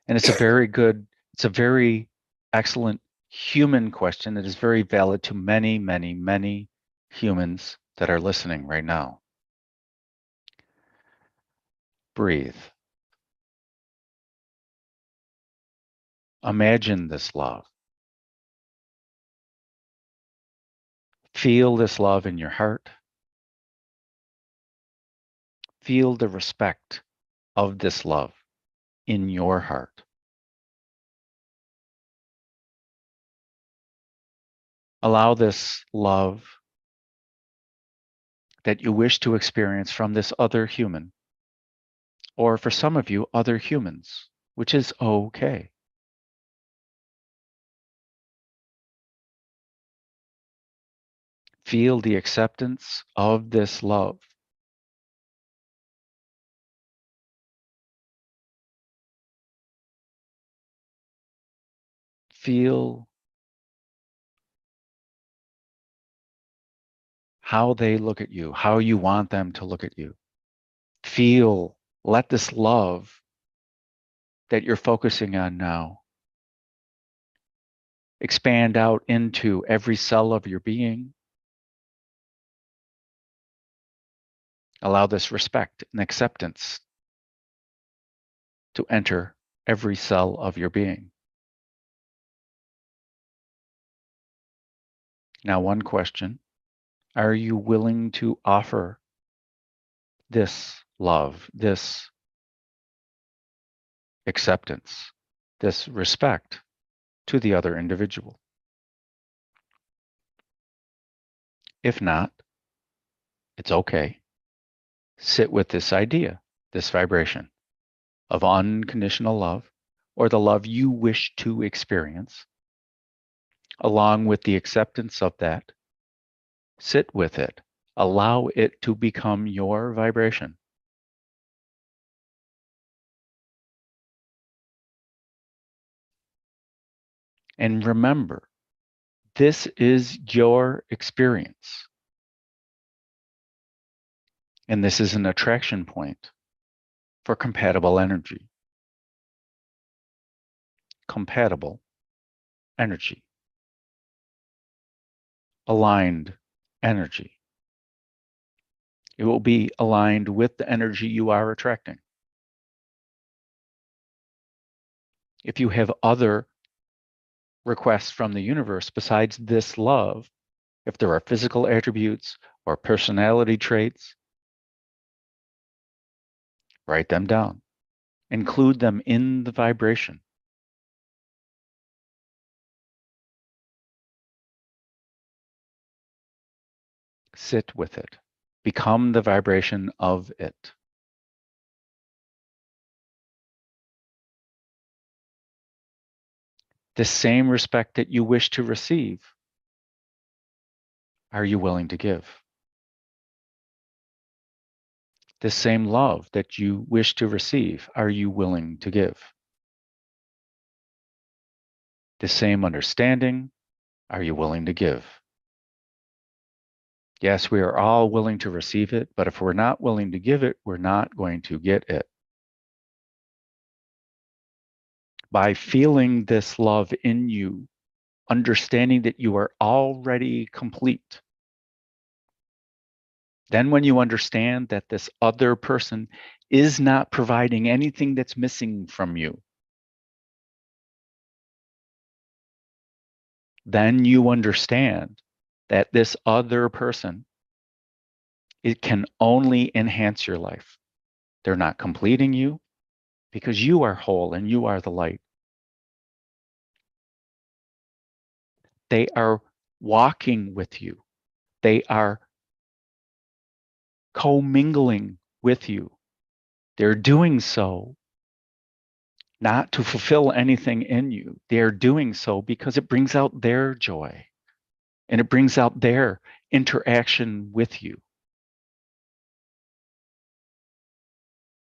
And it's a very excellent human question that is very valid to many, many, many humans that are listening right now. Breathe. Imagine this love. Feel this love in your heart. Feel the respect of this love in your heart. Allow this love that you wish to experience from this other human, or for some of you, other humans, which is okay. Feel the acceptance of this love. Feel how they look at you, how you want them to look at you. Let this love that you're focusing on now expand out into every cell of your being. Allow this respect and acceptance to enter every cell of your being. Now, one question. Are you willing to offer this love, this acceptance, this respect to the other individual? If not, it's okay. Sit with this idea, this vibration of unconditional love or the love you wish to experience, along with the acceptance of that. Sit with it. Allow it to become your vibration. And remember, this is your experience. And this is an attraction point for compatible energy. Compatible energy. Aligned energy. It will be aligned with the energy you are attracting. If you have other requests from the universe besides this love, if there are physical attributes or personality traits, write them down. Include them in the vibration. Sit with it. Become the vibration of it. The same respect that you wish to receive, are you willing to give? The same love that you wish to receive, are you willing to give? The same understanding, are you willing to give? Yes, we are all willing to receive it, but if we're not willing to give it, we're not going to get it. By feeling this love in you, understanding that you are already complete, then when you understand that this other person is not providing anything that's missing from you, then you understand that this other person, it can only enhance your life. They're not completing you because you are whole and you are the light. They are walking with you. They are commingling with you. They're doing so not to fulfill anything in you. They're doing so because it brings out their joy and it brings out their interaction with you.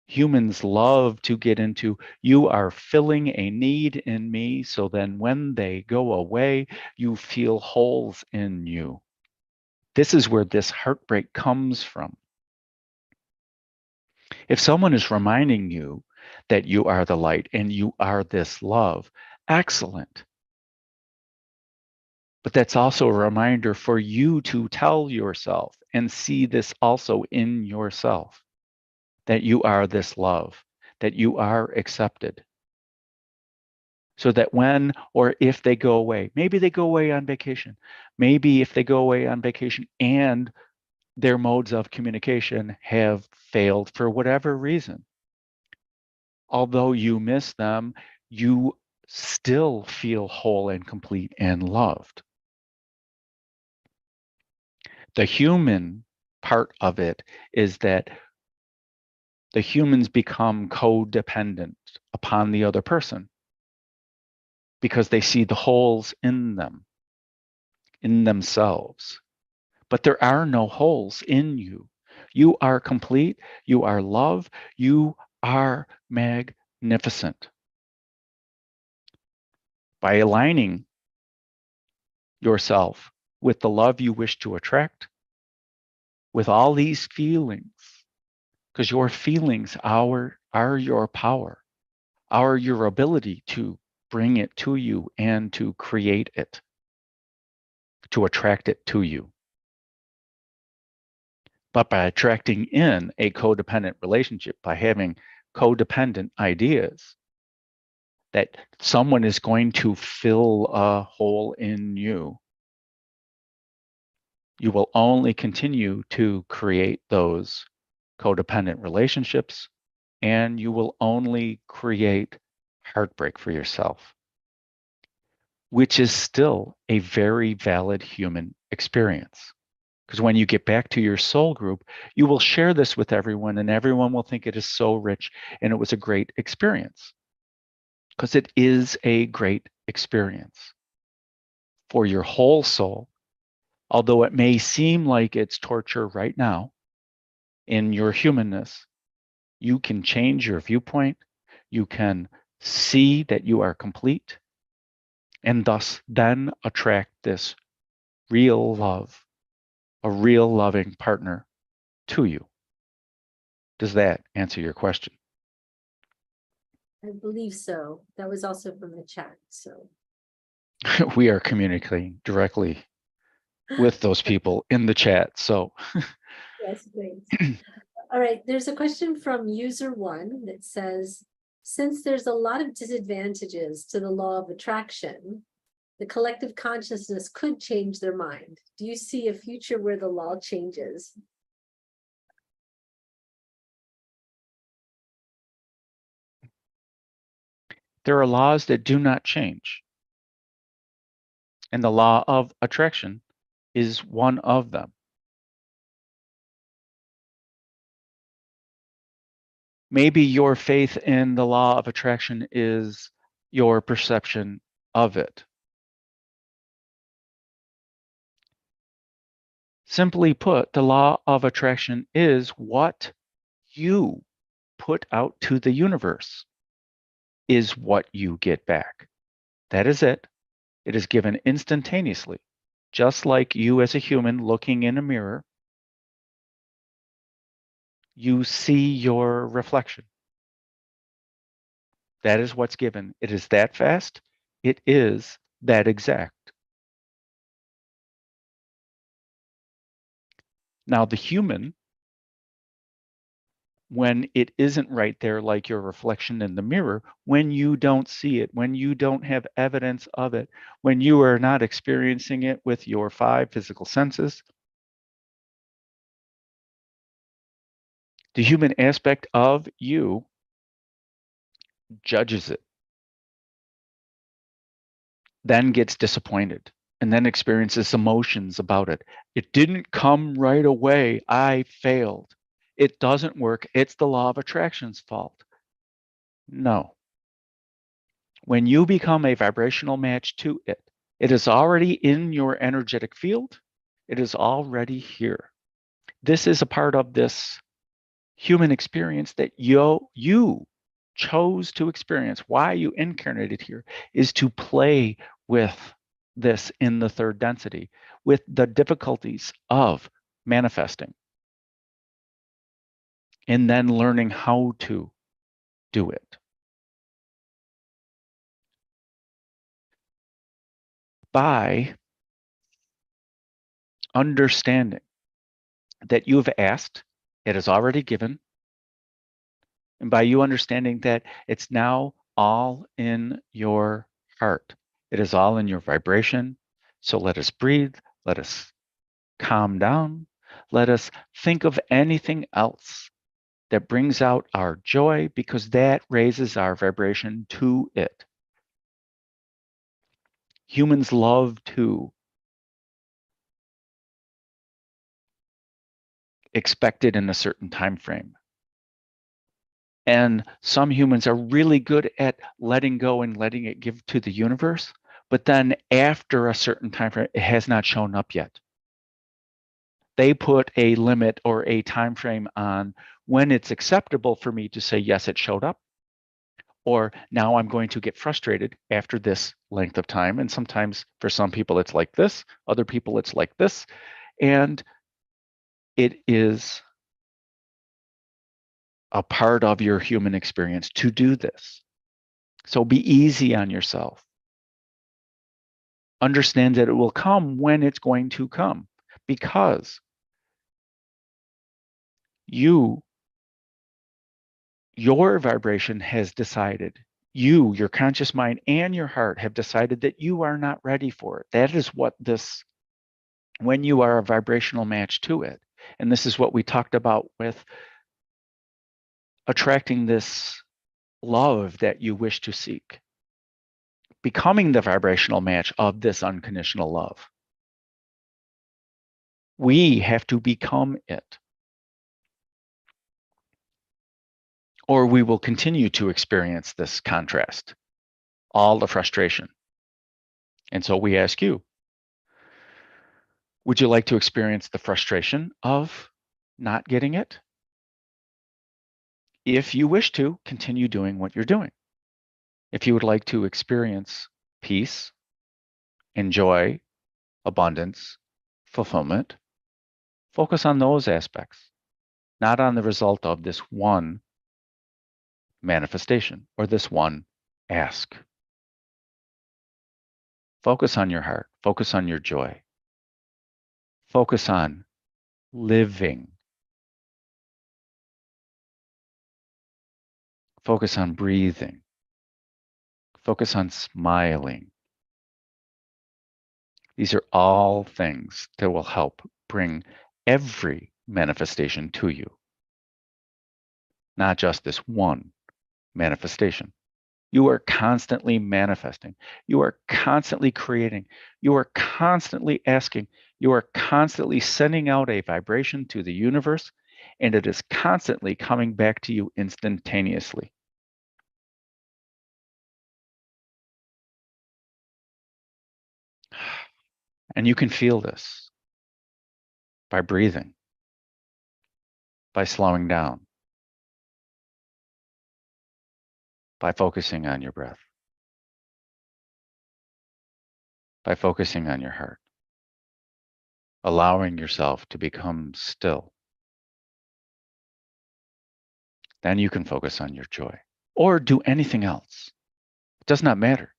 Humans love to get into, you are filling a need in me, so then when they go away, you feel holes in you. This is where this heartbreak comes from. If someone is reminding you that you are the light and you are this love, excellent. But that's also a reminder for you to tell yourself and see this also in yourself, that you are this love, that you are accepted. So that when or if they go away, maybe they go away on vacation, maybe if they go away on vacation and their modes of communication have failed for whatever reason, although you miss them, you still feel whole and complete and loved. The human part of it is that the humans become codependent upon the other person because they see the holes in them, in themselves. But there are no holes in you. You are complete. You are love. You are magnificent. By aligning yourself with the love you wish to attract, with all these feelings, because your feelings are your power, are your ability to bring it to you and to create it, to attract it to you. But by attracting in a codependent relationship, by having codependent ideas, that someone is going to fill a hole in you, you will only continue to create those codependent relationships, and you will only create heartbreak for yourself, which is still a very valid human experience. Because when you get back to your soul group, you will share this with everyone and everyone will think it is so rich and it was a great experience. because it is a great experience for your whole soul. Although it may seem like it's torture right now in your humanness, you can change your viewpoint. You can see that you are complete and thus then attract this real love, a real loving partner to you. Does that answer your question? I believe so. That was also from the chat, so. We are communicating directly with those people in the chat. So Yes, great. All right, there's a question from user one that says, since there's a lot of disadvantages to the law of attraction, the collective consciousness could change their mind. Do you see a future where the law changes? there are laws that do not change. And the law of attraction is one of them. Maybe your faith in the law of attraction is your perception of it. Simply put, the law of attraction is what you put out to the universe is what you get back. That is it. It is given instantaneously, just like you as a human looking in a mirror, you see your reflection. That is what's given. It is that fast. It is that exact. Now, the human, when it isn't right there, like your reflection in the mirror, when you don't see it, when you don't have evidence of it, when you are not experiencing it with your 5 physical senses, the human aspect of you judges it, then gets disappointed, and then experiences emotions about it. It didn't come right away. I failed. It doesn't work. It's the law of attraction's fault. No. When you become a vibrational match to it, it is already in your energetic field. It is already here. This is a part of this human experience that you chose to experience. Why you incarnated here is to play with this in the 3rd density, with the difficulties of manifesting, and then learning how to do it. By understanding that you have asked, it is already given, and by you understanding that it's now all in your heart, it is all in your vibration. So let us breathe, let us calm down, let us think of anything else that brings out our joy, because that raises our vibration to it. Humans love to expect it in a certain time frame. And some humans are really good at letting go and letting it give to the universe, but then after a certain time frame, it has not shown up yet. They put a limit or a time frame on when it's acceptable for me to say, yes, it showed up, or now I'm going to get frustrated after this length of time. And sometimes for some people, it's like this, other people, it's like this. And it is a part of your human experience to do this. So be easy on yourself. Understand that it will come when it's going to come, because your vibration has decided, your conscious mind and your heart have decided that you are not ready for it. That is what this, when you are a vibrational match to it. And this is what we talked about with attracting this love that you wish to seek, becoming the vibrational match of this unconditional love. We have to become it, or we will continue to experience this contrast. all the frustration. And so we ask you, would you like to experience the frustration of not getting it? If you wish to, continue doing what you're doing. If you would like to experience peace, enjoy, abundance, fulfillment, focus on those aspects, not on the result of this one manifestation or this one ask. Focus on your heart. Focus on your joy. Focus on living. Focus on breathing. Focus on smiling. These are all things that will help bring every manifestation to you, not just this one manifestation. You are constantly manifesting. You are constantly creating. You are constantly asking. You are constantly sending out a vibration to the universe, and it is constantly coming back to you instantaneously. And you can feel this by breathing, by slowing down, by focusing on your breath, by focusing on your heart, allowing yourself to become still. Then you can focus on your joy or do anything else. It does not matter.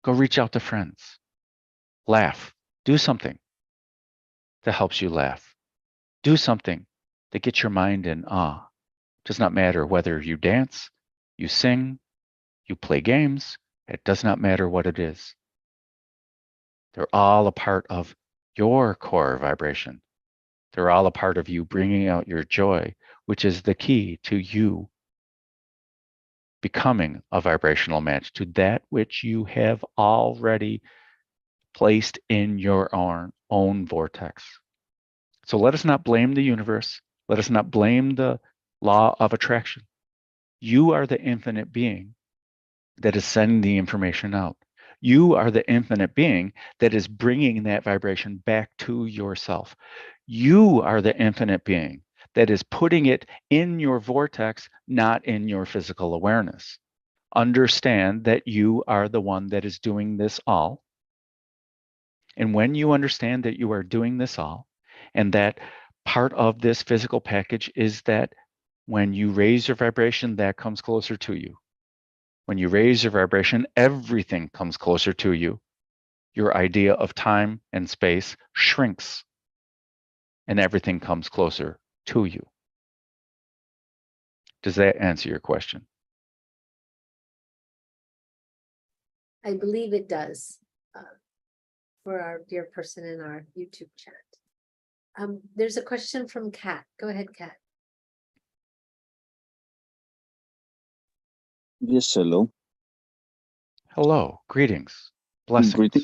Go reach out to friends. Laugh. Do something that helps you laugh. Do something that gets your mind in awe. It does not matter whether you dance, you sing, you play games. It does not matter what it is. They're all a part of your core vibration. They're all a part of you bringing out your joy, which is the key to you becoming a vibrational match to that which you have already placed in your own vortex. So let us not blame the universe. Let us not blame the law of attraction. You are the infinite being that is sending the information out. You are the infinite being that is bringing that vibration back to yourself. You are the infinite being that is putting it in your vortex, not in your physical awareness. Understand that you are the one that is doing this all. And when you understand that you are doing this all, and that part of this physical package is that when you raise your vibration, that comes closer to you. When you raise your vibration, everything comes closer to you. Your idea of time and space shrinks, and everything comes closer to you. Does that answer your question? I believe it does, for our dear person in our YouTube chat. There's a question from Kat. Go ahead, Kat. Yes, hello. Hello, greetings, blessings. Greeting.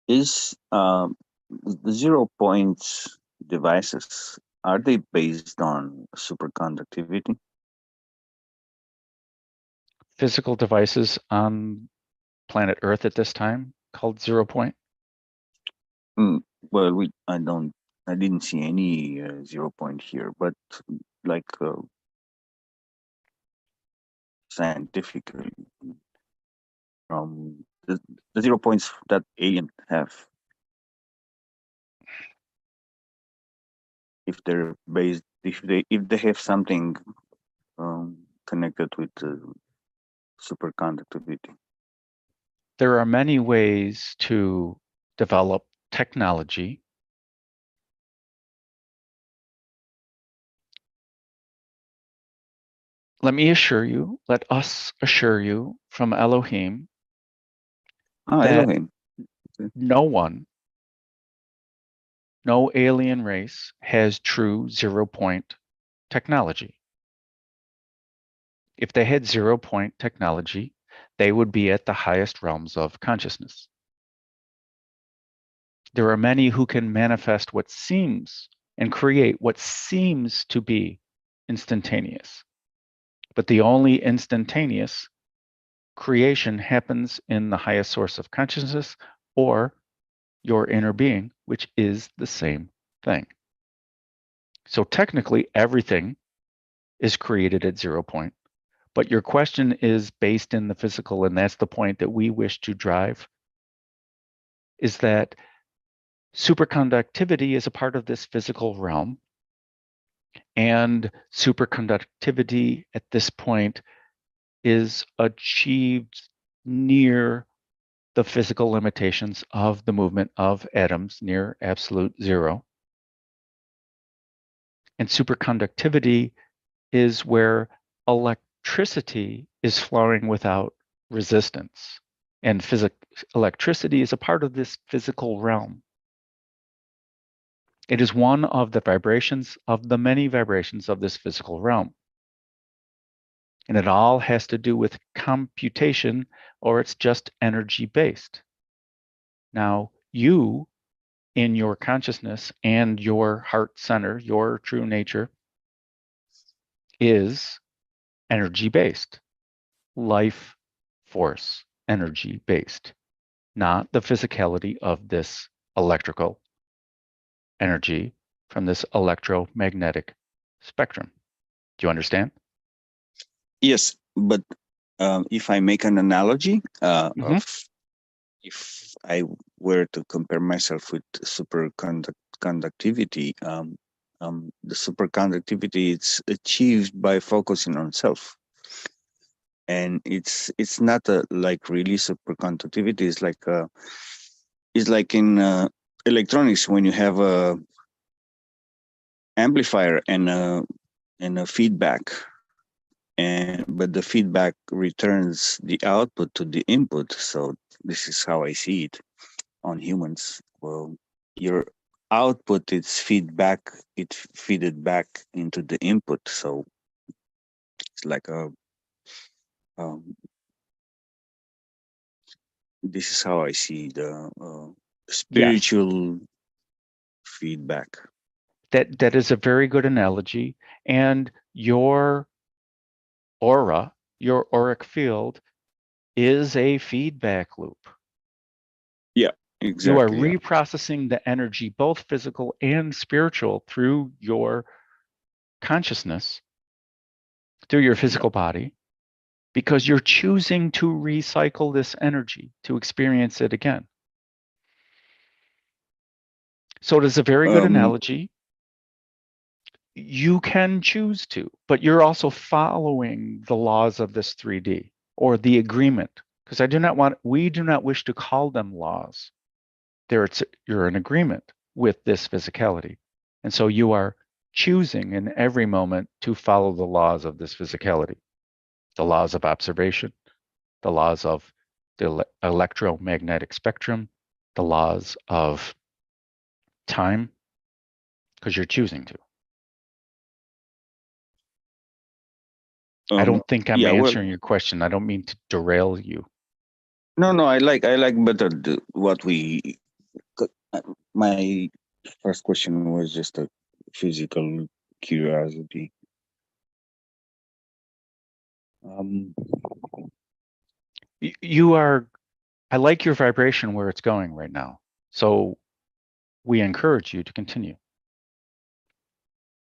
Is the 0 point devices, are they based on superconductivity? Physical devices on planet Earth at this time called 0 point? Well, I didn't see any 0 point here, but like scientifically, the 0 points that alien have, if they're based, if they have something connected with superconductivity. There are many ways to develop technology let us assure you from Elohim that Elohim. no alien race has true 0 point technology. If they had 0 point technology, they would be at the highest realms of consciousness. There are many who can manifest what seems and create what seems to be instantaneous. But the only instantaneous creation happens in the highest source of consciousness or your inner being, which is the same thing. So technically, everything is created at 0 point. But your question is based in the physical, and that's the point that we wish to drive, is that superconductivity is a part of this physical realm. And superconductivity at this point is achieved near the physical limitations of the movement of atoms near absolute zero. And superconductivity is where electricity is flowing without resistance. And electricity is a part of this physical realm. It is one of the vibrations of the many vibrations of this physical realm. And it all has to do with computation, or it's just energy based. Now, you, in your consciousness and your heart center, your true nature, is energy based, life force energy based, not the physicality of this electrical energy from this electromagnetic spectrum. Do you understand? Yes, but if I make an analogy of if I were to compare myself with superconductivity, the superconductivity it's achieved by focusing on self, and it's not a like really superconductivity. It's like in electronics when you have a amplifier and a feedback, and but the feedback returns the output to the input. So this is how I see it on humans. Well, your output is feedback, it feeded back into the input. So it's like a um, this is how I see the spiritual feedback. That is a very good analogy. And your aura, your auric field, is a feedback loop. Yeah, exactly. You are reprocessing the energy, both physical and spiritual, through your consciousness, through your physical body, because you're choosing to recycle this energy to experience it again. So it is a very good analogy. You can choose to, but you're also following the laws of this 3D or the agreement, because we do not wish to call them laws. You're in agreement with this physicality. And so you are choosing in every moment to follow the laws of this physicality, the laws of observation, the laws of the electromagnetic spectrum, the laws of time, because you're choosing to. I don't think I'm answering your question. I don't mean to derail you. No, I like better what we. My first question was just a physical curiosity. I like your vibration where it's going right now. So we encourage you to continue.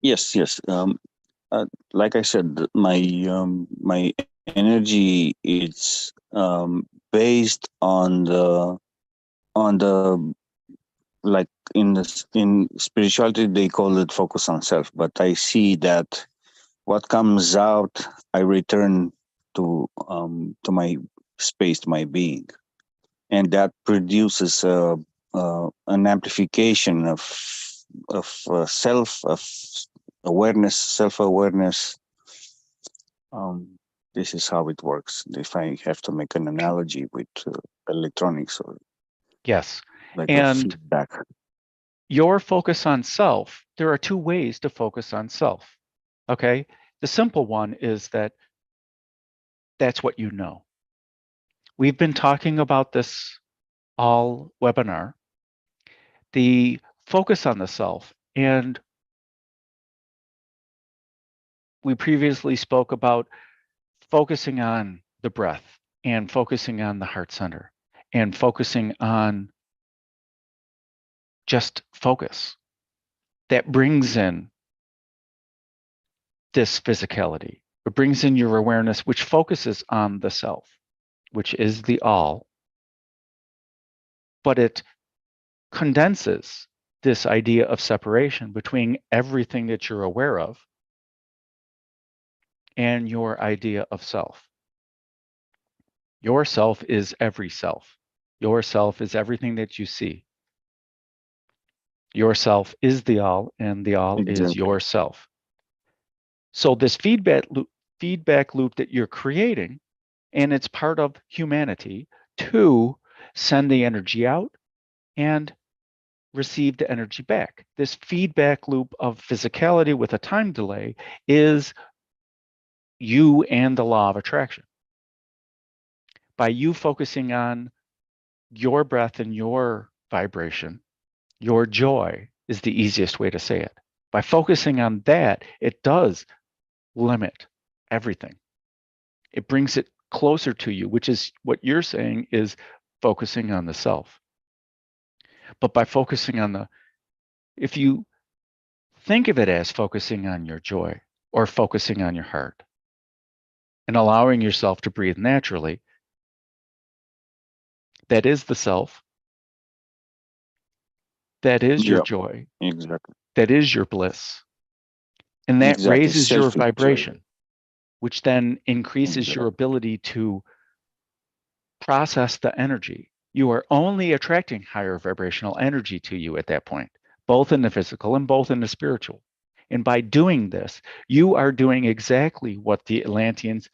Yes. Like I said, my energy is based on the like in spirituality they call it focus on self, but I see that what comes out I return to my space, to my being, and that produces an amplification of self, of awareness, self-awareness. This is how it works. If I have to make an analogy with electronics, or yes, like and feedback. Your focus on self, there are two ways to focus on self. Okay, the simple one is that's what you know. We've been talking about this all webinar. The focus on the self, and we previously spoke about focusing on the breath and focusing on the heart center and focusing on just focus, that brings in this physicality. It brings in your awareness, which focuses on the self, which is the all, but it condenses this idea of separation between everything that you're aware of and your idea of self. Your self is every self. Your self is everything that you see. Your self is the all, and the all is Exactly. yourself. So this feedback loop that you're creating, and it's part of humanity to send the energy out and receive the energy back. This feedback loop of physicality with a time delay is you and the law of attraction. By you focusing on your breath and your vibration, your joy is the easiest way to say it. By focusing on that, it does limit everything. It brings it closer to you, which is what you're saying is focusing on the self. But by focusing on if you think of it as focusing on your joy or focusing on your heart and allowing yourself to breathe naturally, that is the self. That is your Yeah, joy. exactly. That is your bliss. And that Exactly. raises your Self-enjoy. vibration, which then increases your Exactly. ability to process the energy. You are only attracting higher vibrational energy to you at that point, both in the physical and both in the spiritual. And by doing this, you are doing exactly what the Atlanteans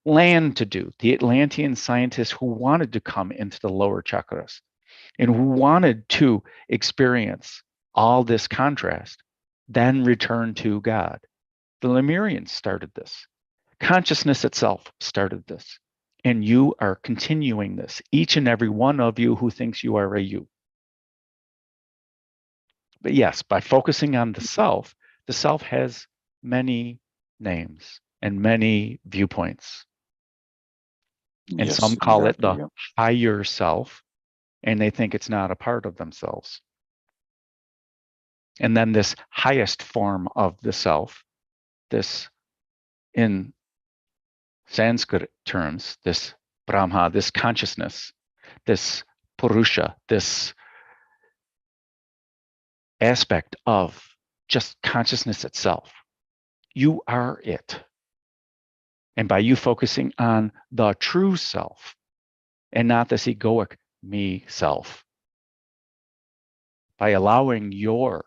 planned to do. The Atlantean scientists who wanted to come into the lower chakras and who wanted to experience all this contrast, then return to God. The Lemurians started this. Consciousness itself started this. And you are continuing this, each and every one of you who thinks you are a you. But yes, by focusing on the self has many names and many viewpoints. And Yes, some call it exactly. the Yeah. higher self, and they think it's not a part of themselves. And then this highest form of the self, this in Sanskrit terms, this Brahma, this consciousness, this Purusha, this aspect of just consciousness itself. You are it. And by you focusing on the true self and not this egoic me self, by allowing your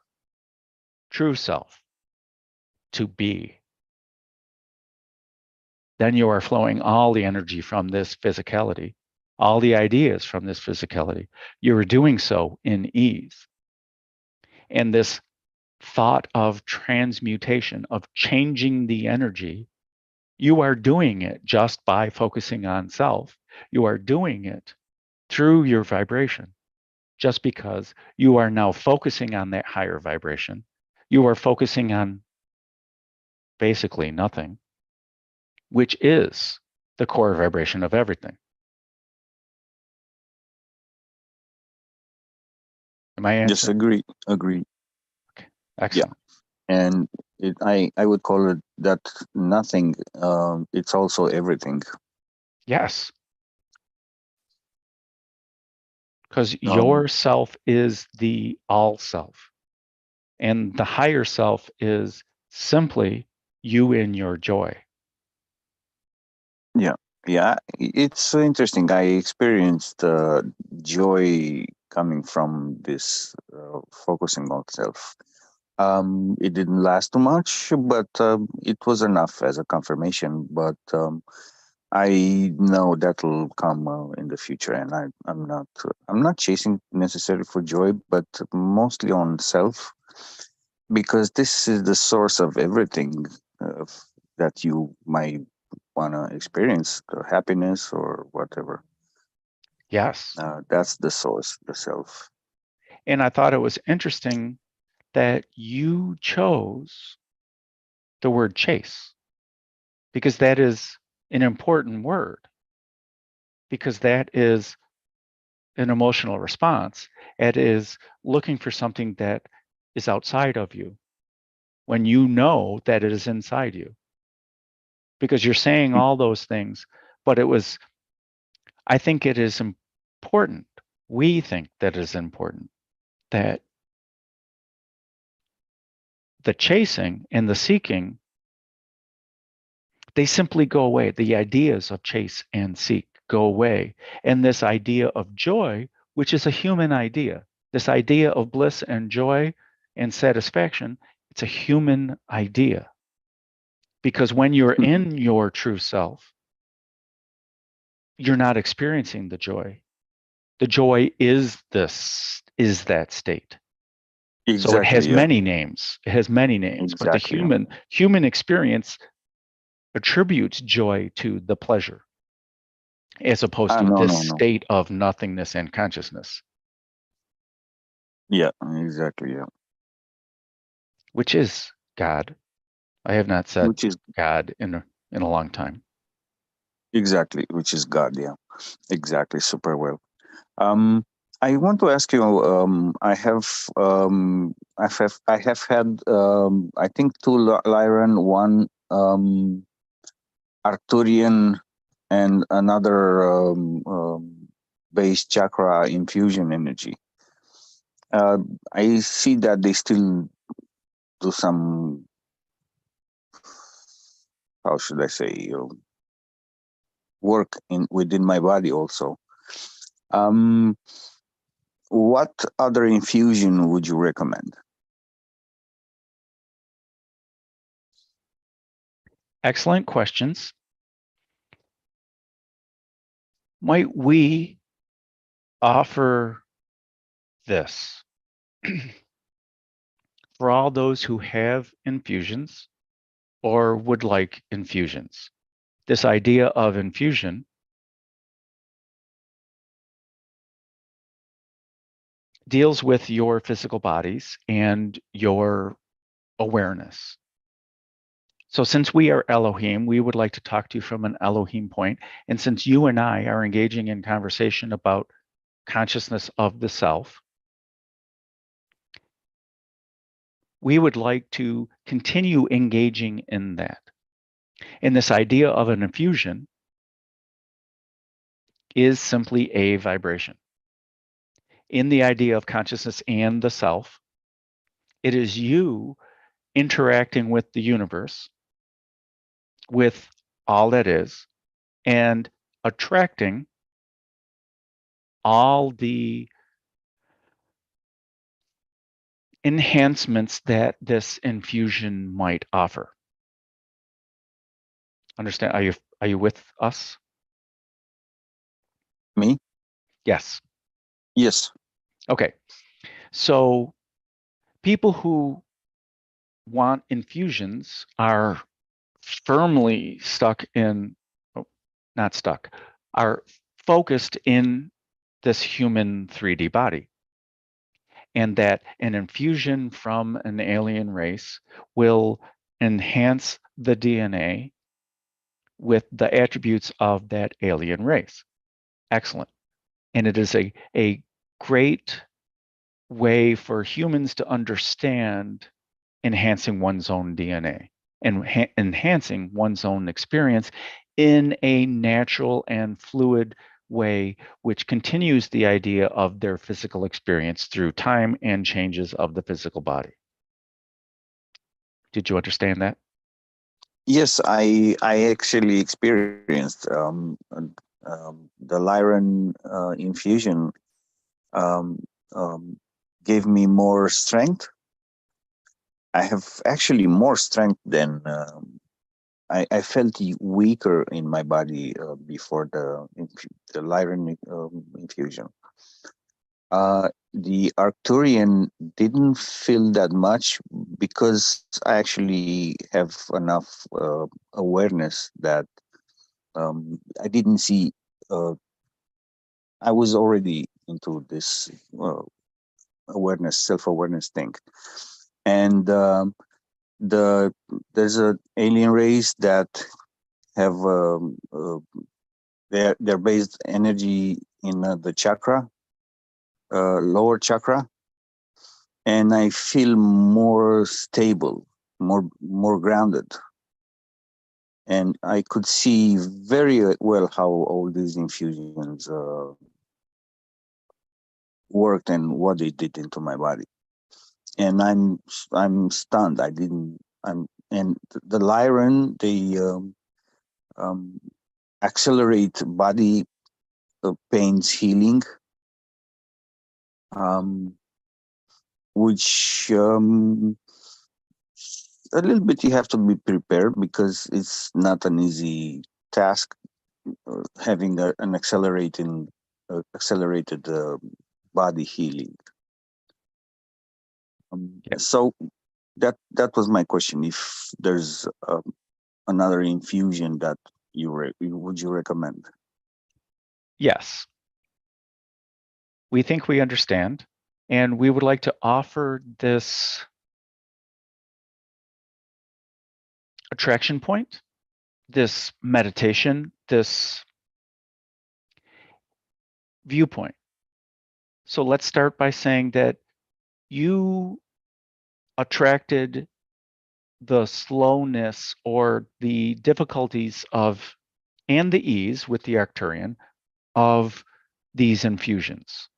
true self to be, then you are flowing all the energy from this physicality, all the ideas from this physicality. You are doing so in ease. And this thought of transmutation, of changing the energy, you are doing it just by focusing on self. You are doing it through your vibration, just because you are now focusing on that higher vibration. You are focusing on basically nothing, which is the core vibration of everything. Am I Just answering? agree. Okay, excellent. And I would call it that nothing. It's also everything. Yes, because Um, your self is the all self, and the higher self is simply you in your joy. yeah, it's so interesting. I experienced joy coming from this focusing on self. It didn't last too much, but it was enough as a confirmation. But I know that'll come in the future, and I'm not chasing necessarily for joy, but mostly on self, because this is the source of everything uh, that you might want to experience, the happiness or whatever. Yes. That's the source, the self. And I thought it was interesting that you chose the word chase. because that is an important word, because that is an emotional response. It is looking for something that is outside of you when you know that it is inside you, because you're saying all those things. But I think it is important. We think that it is important that the chasing and the seeking, they simply go away. The ideas of chase and seek go away. And this idea of joy, which is a human idea, this idea of bliss and joy and satisfaction, it's a human idea. Because when you're in your true self, you're not experiencing the joy. The joy is that state. Exactly. So it has Yeah. many names. It has many names, Exactly. but the human experience attributes joy to the pleasure, as opposed to No, this no, no. state of nothingness and consciousness. Yeah, exactly. Yeah. Which is God. I have not said Which is God in a long time. exactly, which is God. Yeah, exactly. Super well. I want to ask you. I have had. I think two Lyran, one Arcturian, and another base chakra infusion energy. I see that they still do some. How should I say? Work within my body also. What other infusion would you recommend? Excellent questions. Might we offer this for all those who have infusions or would like infusions? This idea of infusion deals with your physical bodies and your awareness. So since we are Elohim, we would like to talk to you from an Elohim point. And since you and I are engaging in conversation about consciousness of the self, we would like to continue engaging in that. And this idea of an infusion is simply a vibration. In the idea of consciousness and the self, it is you interacting with the universe, with all that is, and attracting all the enhancements that this infusion might offer. Understand? Are you with us? Me? Yes. Yes. Okay. So people who want infusions are firmly stuck in, not stuck, are focused in this human 3D body. And that an infusion from an alien race will enhance the DNA with the attributes of that alien race. Excellent. And it is a great way for humans to understand enhancing one's own DNA and enhancing one's own experience in a natural and fluid way, which continues the idea of their physical experience through time and changes of the physical body. Did you understand that? Yes, I actually experienced the Lyran infusion um, um, gave me more strength. I have actually more strength than I felt weaker in my body before the Lyran infusion. The Arcturian didn't feel that much because I actually have enough awareness that I didn't see. I was already into this awareness, self-awareness thing, and there's a alien race that have their based energy in the chakra, lower chakra, and I feel more stable, more grounded. And I could see very well how all these infusions worked and what they did into my body. And I'm stunned. I didn't. And the Lyran, they accelerate body pains healing, which a little bit you have to be prepared because it's not an easy task having an accelerated body healing. Yeah. So that was my question. If there's another infusion that would you recommend? Yes. We think we understand, and we would like to offer this attraction point, this meditation, this viewpoint. So let's start by saying that you attracted the slowness or the difficulties of, and the ease with the Arcturian of these infusions.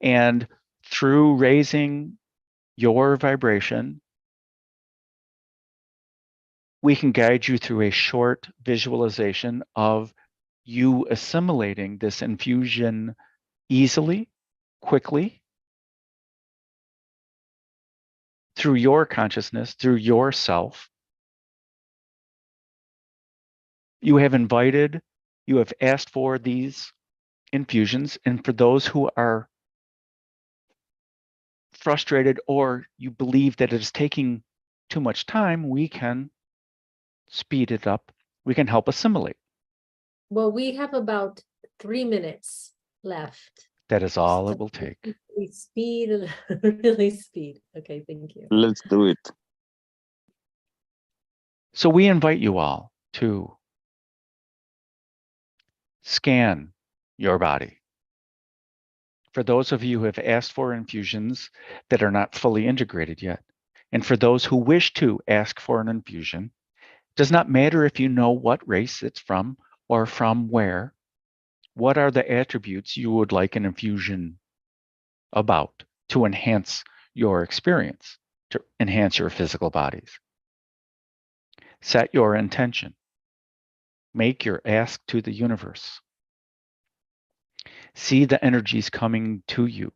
And through raising your vibration, we can guide you through a short visualization of you assimilating this infusion easily, quickly, through your consciousness, through yourself. You have invited, you have asked for these infusions, and for those who are frustrated or you believe that it is taking too much time, we can speed it up. We can help assimilate. Well, we have about 3 minutes left. That is all So it will take. we speed, really speed. Okay, thank you. Let's do it. So we invite you all to scan your body. For those of you who have asked for infusions that are not fully integrated yet, and for those who wish to ask for an infusion, does not matter if you know what race it's from or from where. What are the attributes you would like an infusion about to enhance your experience, to enhance your physical bodies? Set your intention. Make your ask to the universe. See the energies coming to you.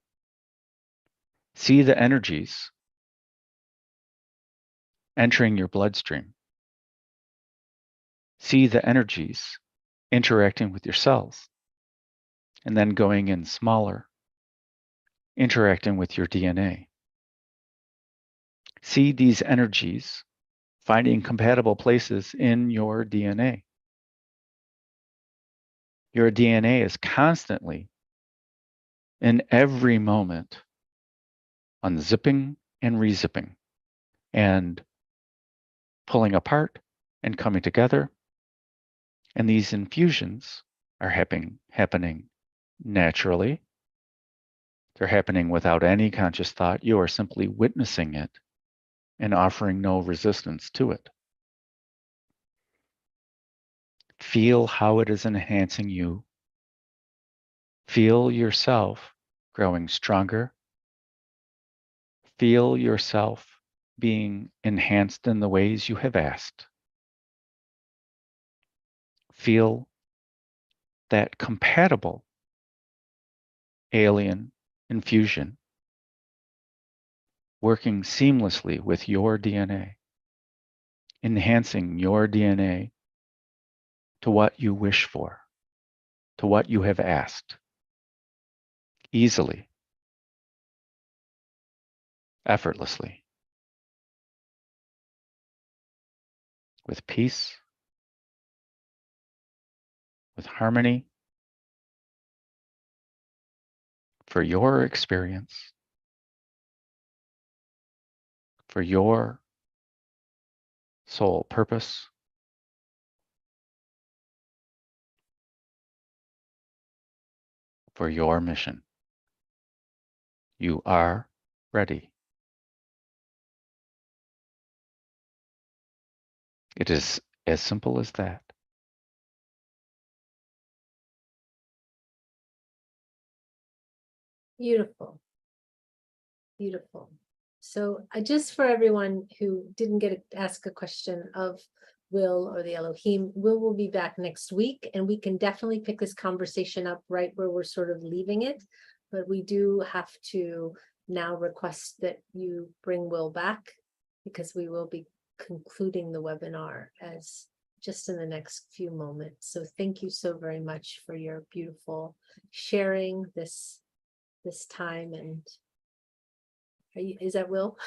See the energies entering your bloodstream. See the energies interacting with your cells, and then going in smaller, interacting with your DNA. See these energies finding compatible places in your DNA. Your DNA is constantly, in every moment, unzipping and rezipping and pulling apart and coming together. And these infusions are happening naturally. They're happening without any conscious thought. You are simply witnessing it and offering no resistance to it. Feel how it is enhancing you. Feel yourself growing stronger. Feel yourself being enhanced in the ways you have asked. Feel that compatible alien infusion working seamlessly with your DNA, enhancing your DNA to what you wish for, to what you have asked, easily, effortlessly, with peace, with harmony, for your experience, for your soul purpose, for your mission. You are ready. It is as simple as that. Beautiful. Beautiful. So just for everyone who didn't get to ask a question of Will or the Elohim, will be back next week, and we can definitely pick this conversation up right where we're sort of leaving it. But we do have to now request that you bring Will back, because we will be concluding the webinar as just in the next few moments. So thank you so very much for your beautiful sharing this time. And is that Will?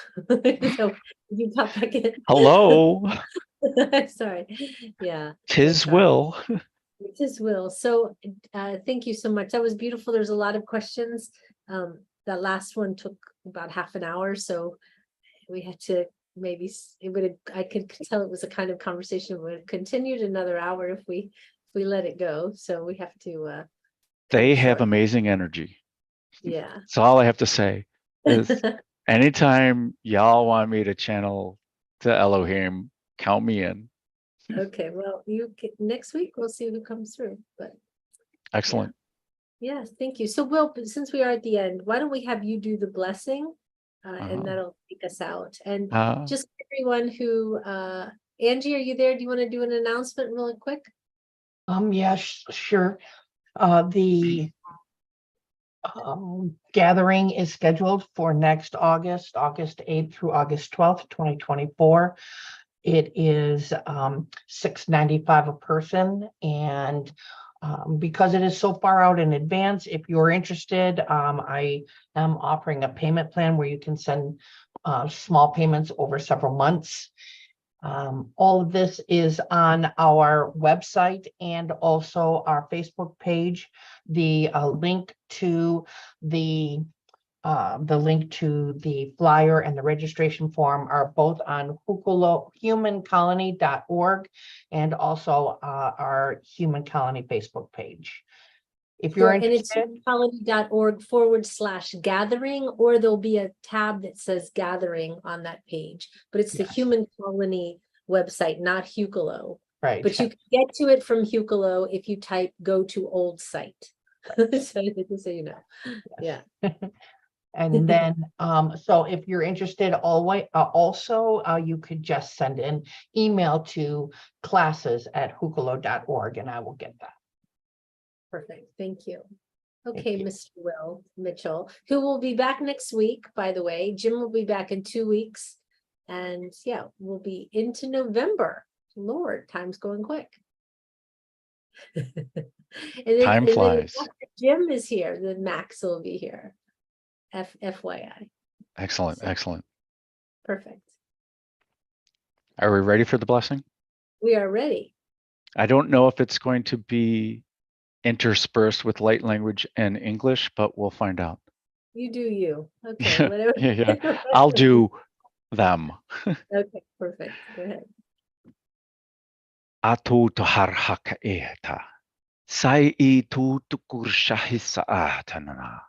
So you pop back in. Hello, Sorry. Yeah. tis Sorry. Will. It is Will. So thank you so much. That was beautiful. There's a lot of questions. That last one took about half an hour, so we had to I could tell it was a kind of conversation that would have continued another hour if we let it go. So we have to They cut have short. amazing energy. Yeah. That's all I have to say is anytime y'all want me to channel to Elohim, count me in. Okay, well, next week we'll see who comes through. But Excellent. yes, thank you. So Will, since we are at the end, why don't we have you do the blessing, and that'll take us out. And just everyone who, Angie, are you there? Do you want to do an announcement really quick? Yeah, sure. The gathering is scheduled for next August 8th through August 12th, 2024. It is $6.95 a person, and because it is so far out in advance, if you're interested, I am offering a payment plan where you can send small payments over several months. All of this is on our website and also our Facebook page. The link to the flyer and the registration form are both on Hucolo humancolony.org and also our Human Colony Facebook page. If you're And it's interested, humancolony.org/gathering, or there'll be a tab that says gathering on that page, but it's the Yes. Human Colony website, not Hucolo. right. But you can get to it from Hucolo if you type go to old site. So you know. Yeah. And then, so if you're interested, also, you could just send an email to classes@hucolo.org and I will get that. Perfect. Thank you. Okay, Mr. Will Mitchell, who will be back next week, by the way. Jim will be back in 2 weeks. And yeah, we'll be into November. Lord, time's going quick. Time flies. Then Jim is here, then Max will be here. FYI. Excellent, excellent. Perfect. Are we ready for the blessing? We are ready. I don't know if it's going to be interspersed with light language and English, but we'll find out. You do you. Okay, whatever. Yeah. I'll do them. Okay, perfect. Go ahead. Atu tohar hakaeta. Sai I tu tukur shahisaatana.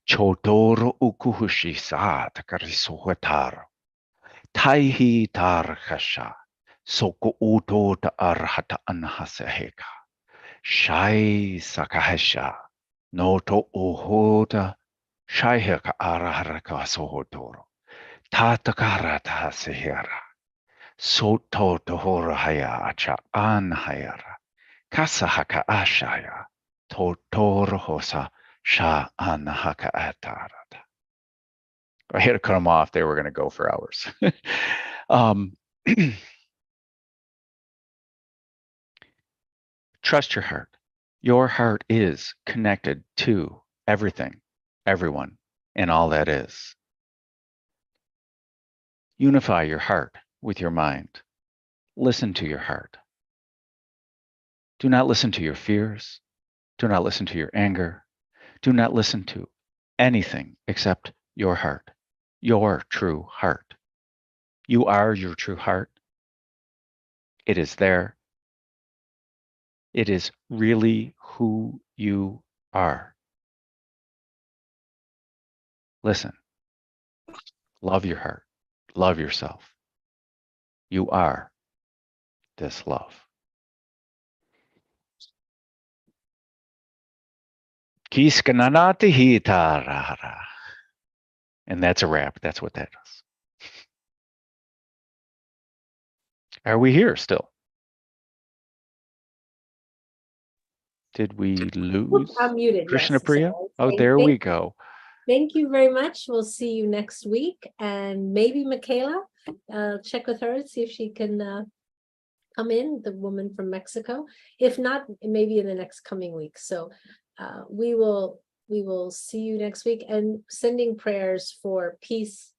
Chodoro ukuhushi saatakarishuatar. Taihi tar hasha. Soko uto ta arhata anhaseheka. Shai sakahesha. Noto uhota. Shaihaka araharaka sohotoro. Tatakarata sehera. Soto tohora haya acha anhayara. Kasahaka ashaya. Totoro hosa sha anhaka atarata. I had to cut them off. They were going to go for hours. Trust your heart. Your heart is connected to everything, everyone, and all that is. Unify your heart with your mind. Listen to your heart. Do not listen to your fears. Do not listen to your anger. Do not listen to anything except your heart, your true heart. You are your true heart. It is there. It is really who you are. Listen, love your heart, love yourself. You are this love. And that's a wrap. That's what that is. Are we here still? Did we lose I'm muted, Krishna yes. Priya? So Oh, thank- there thank- we go. Thank you very much. We'll see you next week. And maybe Michaela, check with her, see if she can come in, the woman from Mexico. If not, maybe in the next coming week. So we will see you next week, and sending prayers for peace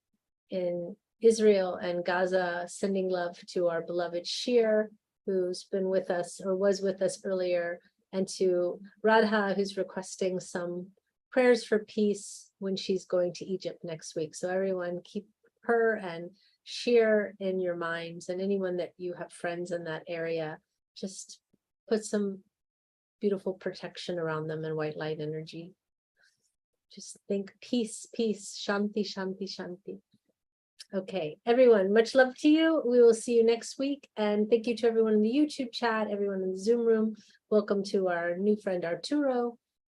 in Israel and Gaza, sending love to our beloved Shir, who's been with us or was with us earlier, and to Radha, who's requesting some prayers for peace when she's going to Egypt next week. So everyone keep her and Shir in your minds, and anyone that you have friends in that area, just put some beautiful protection around them and white light energy. Just think peace, peace, shanti, shanti, shanti. Okay, everyone, much love to you. We will see you next week. And thank you to everyone in the YouTube chat, everyone in the Zoom room. Welcome to our new friend Arturo.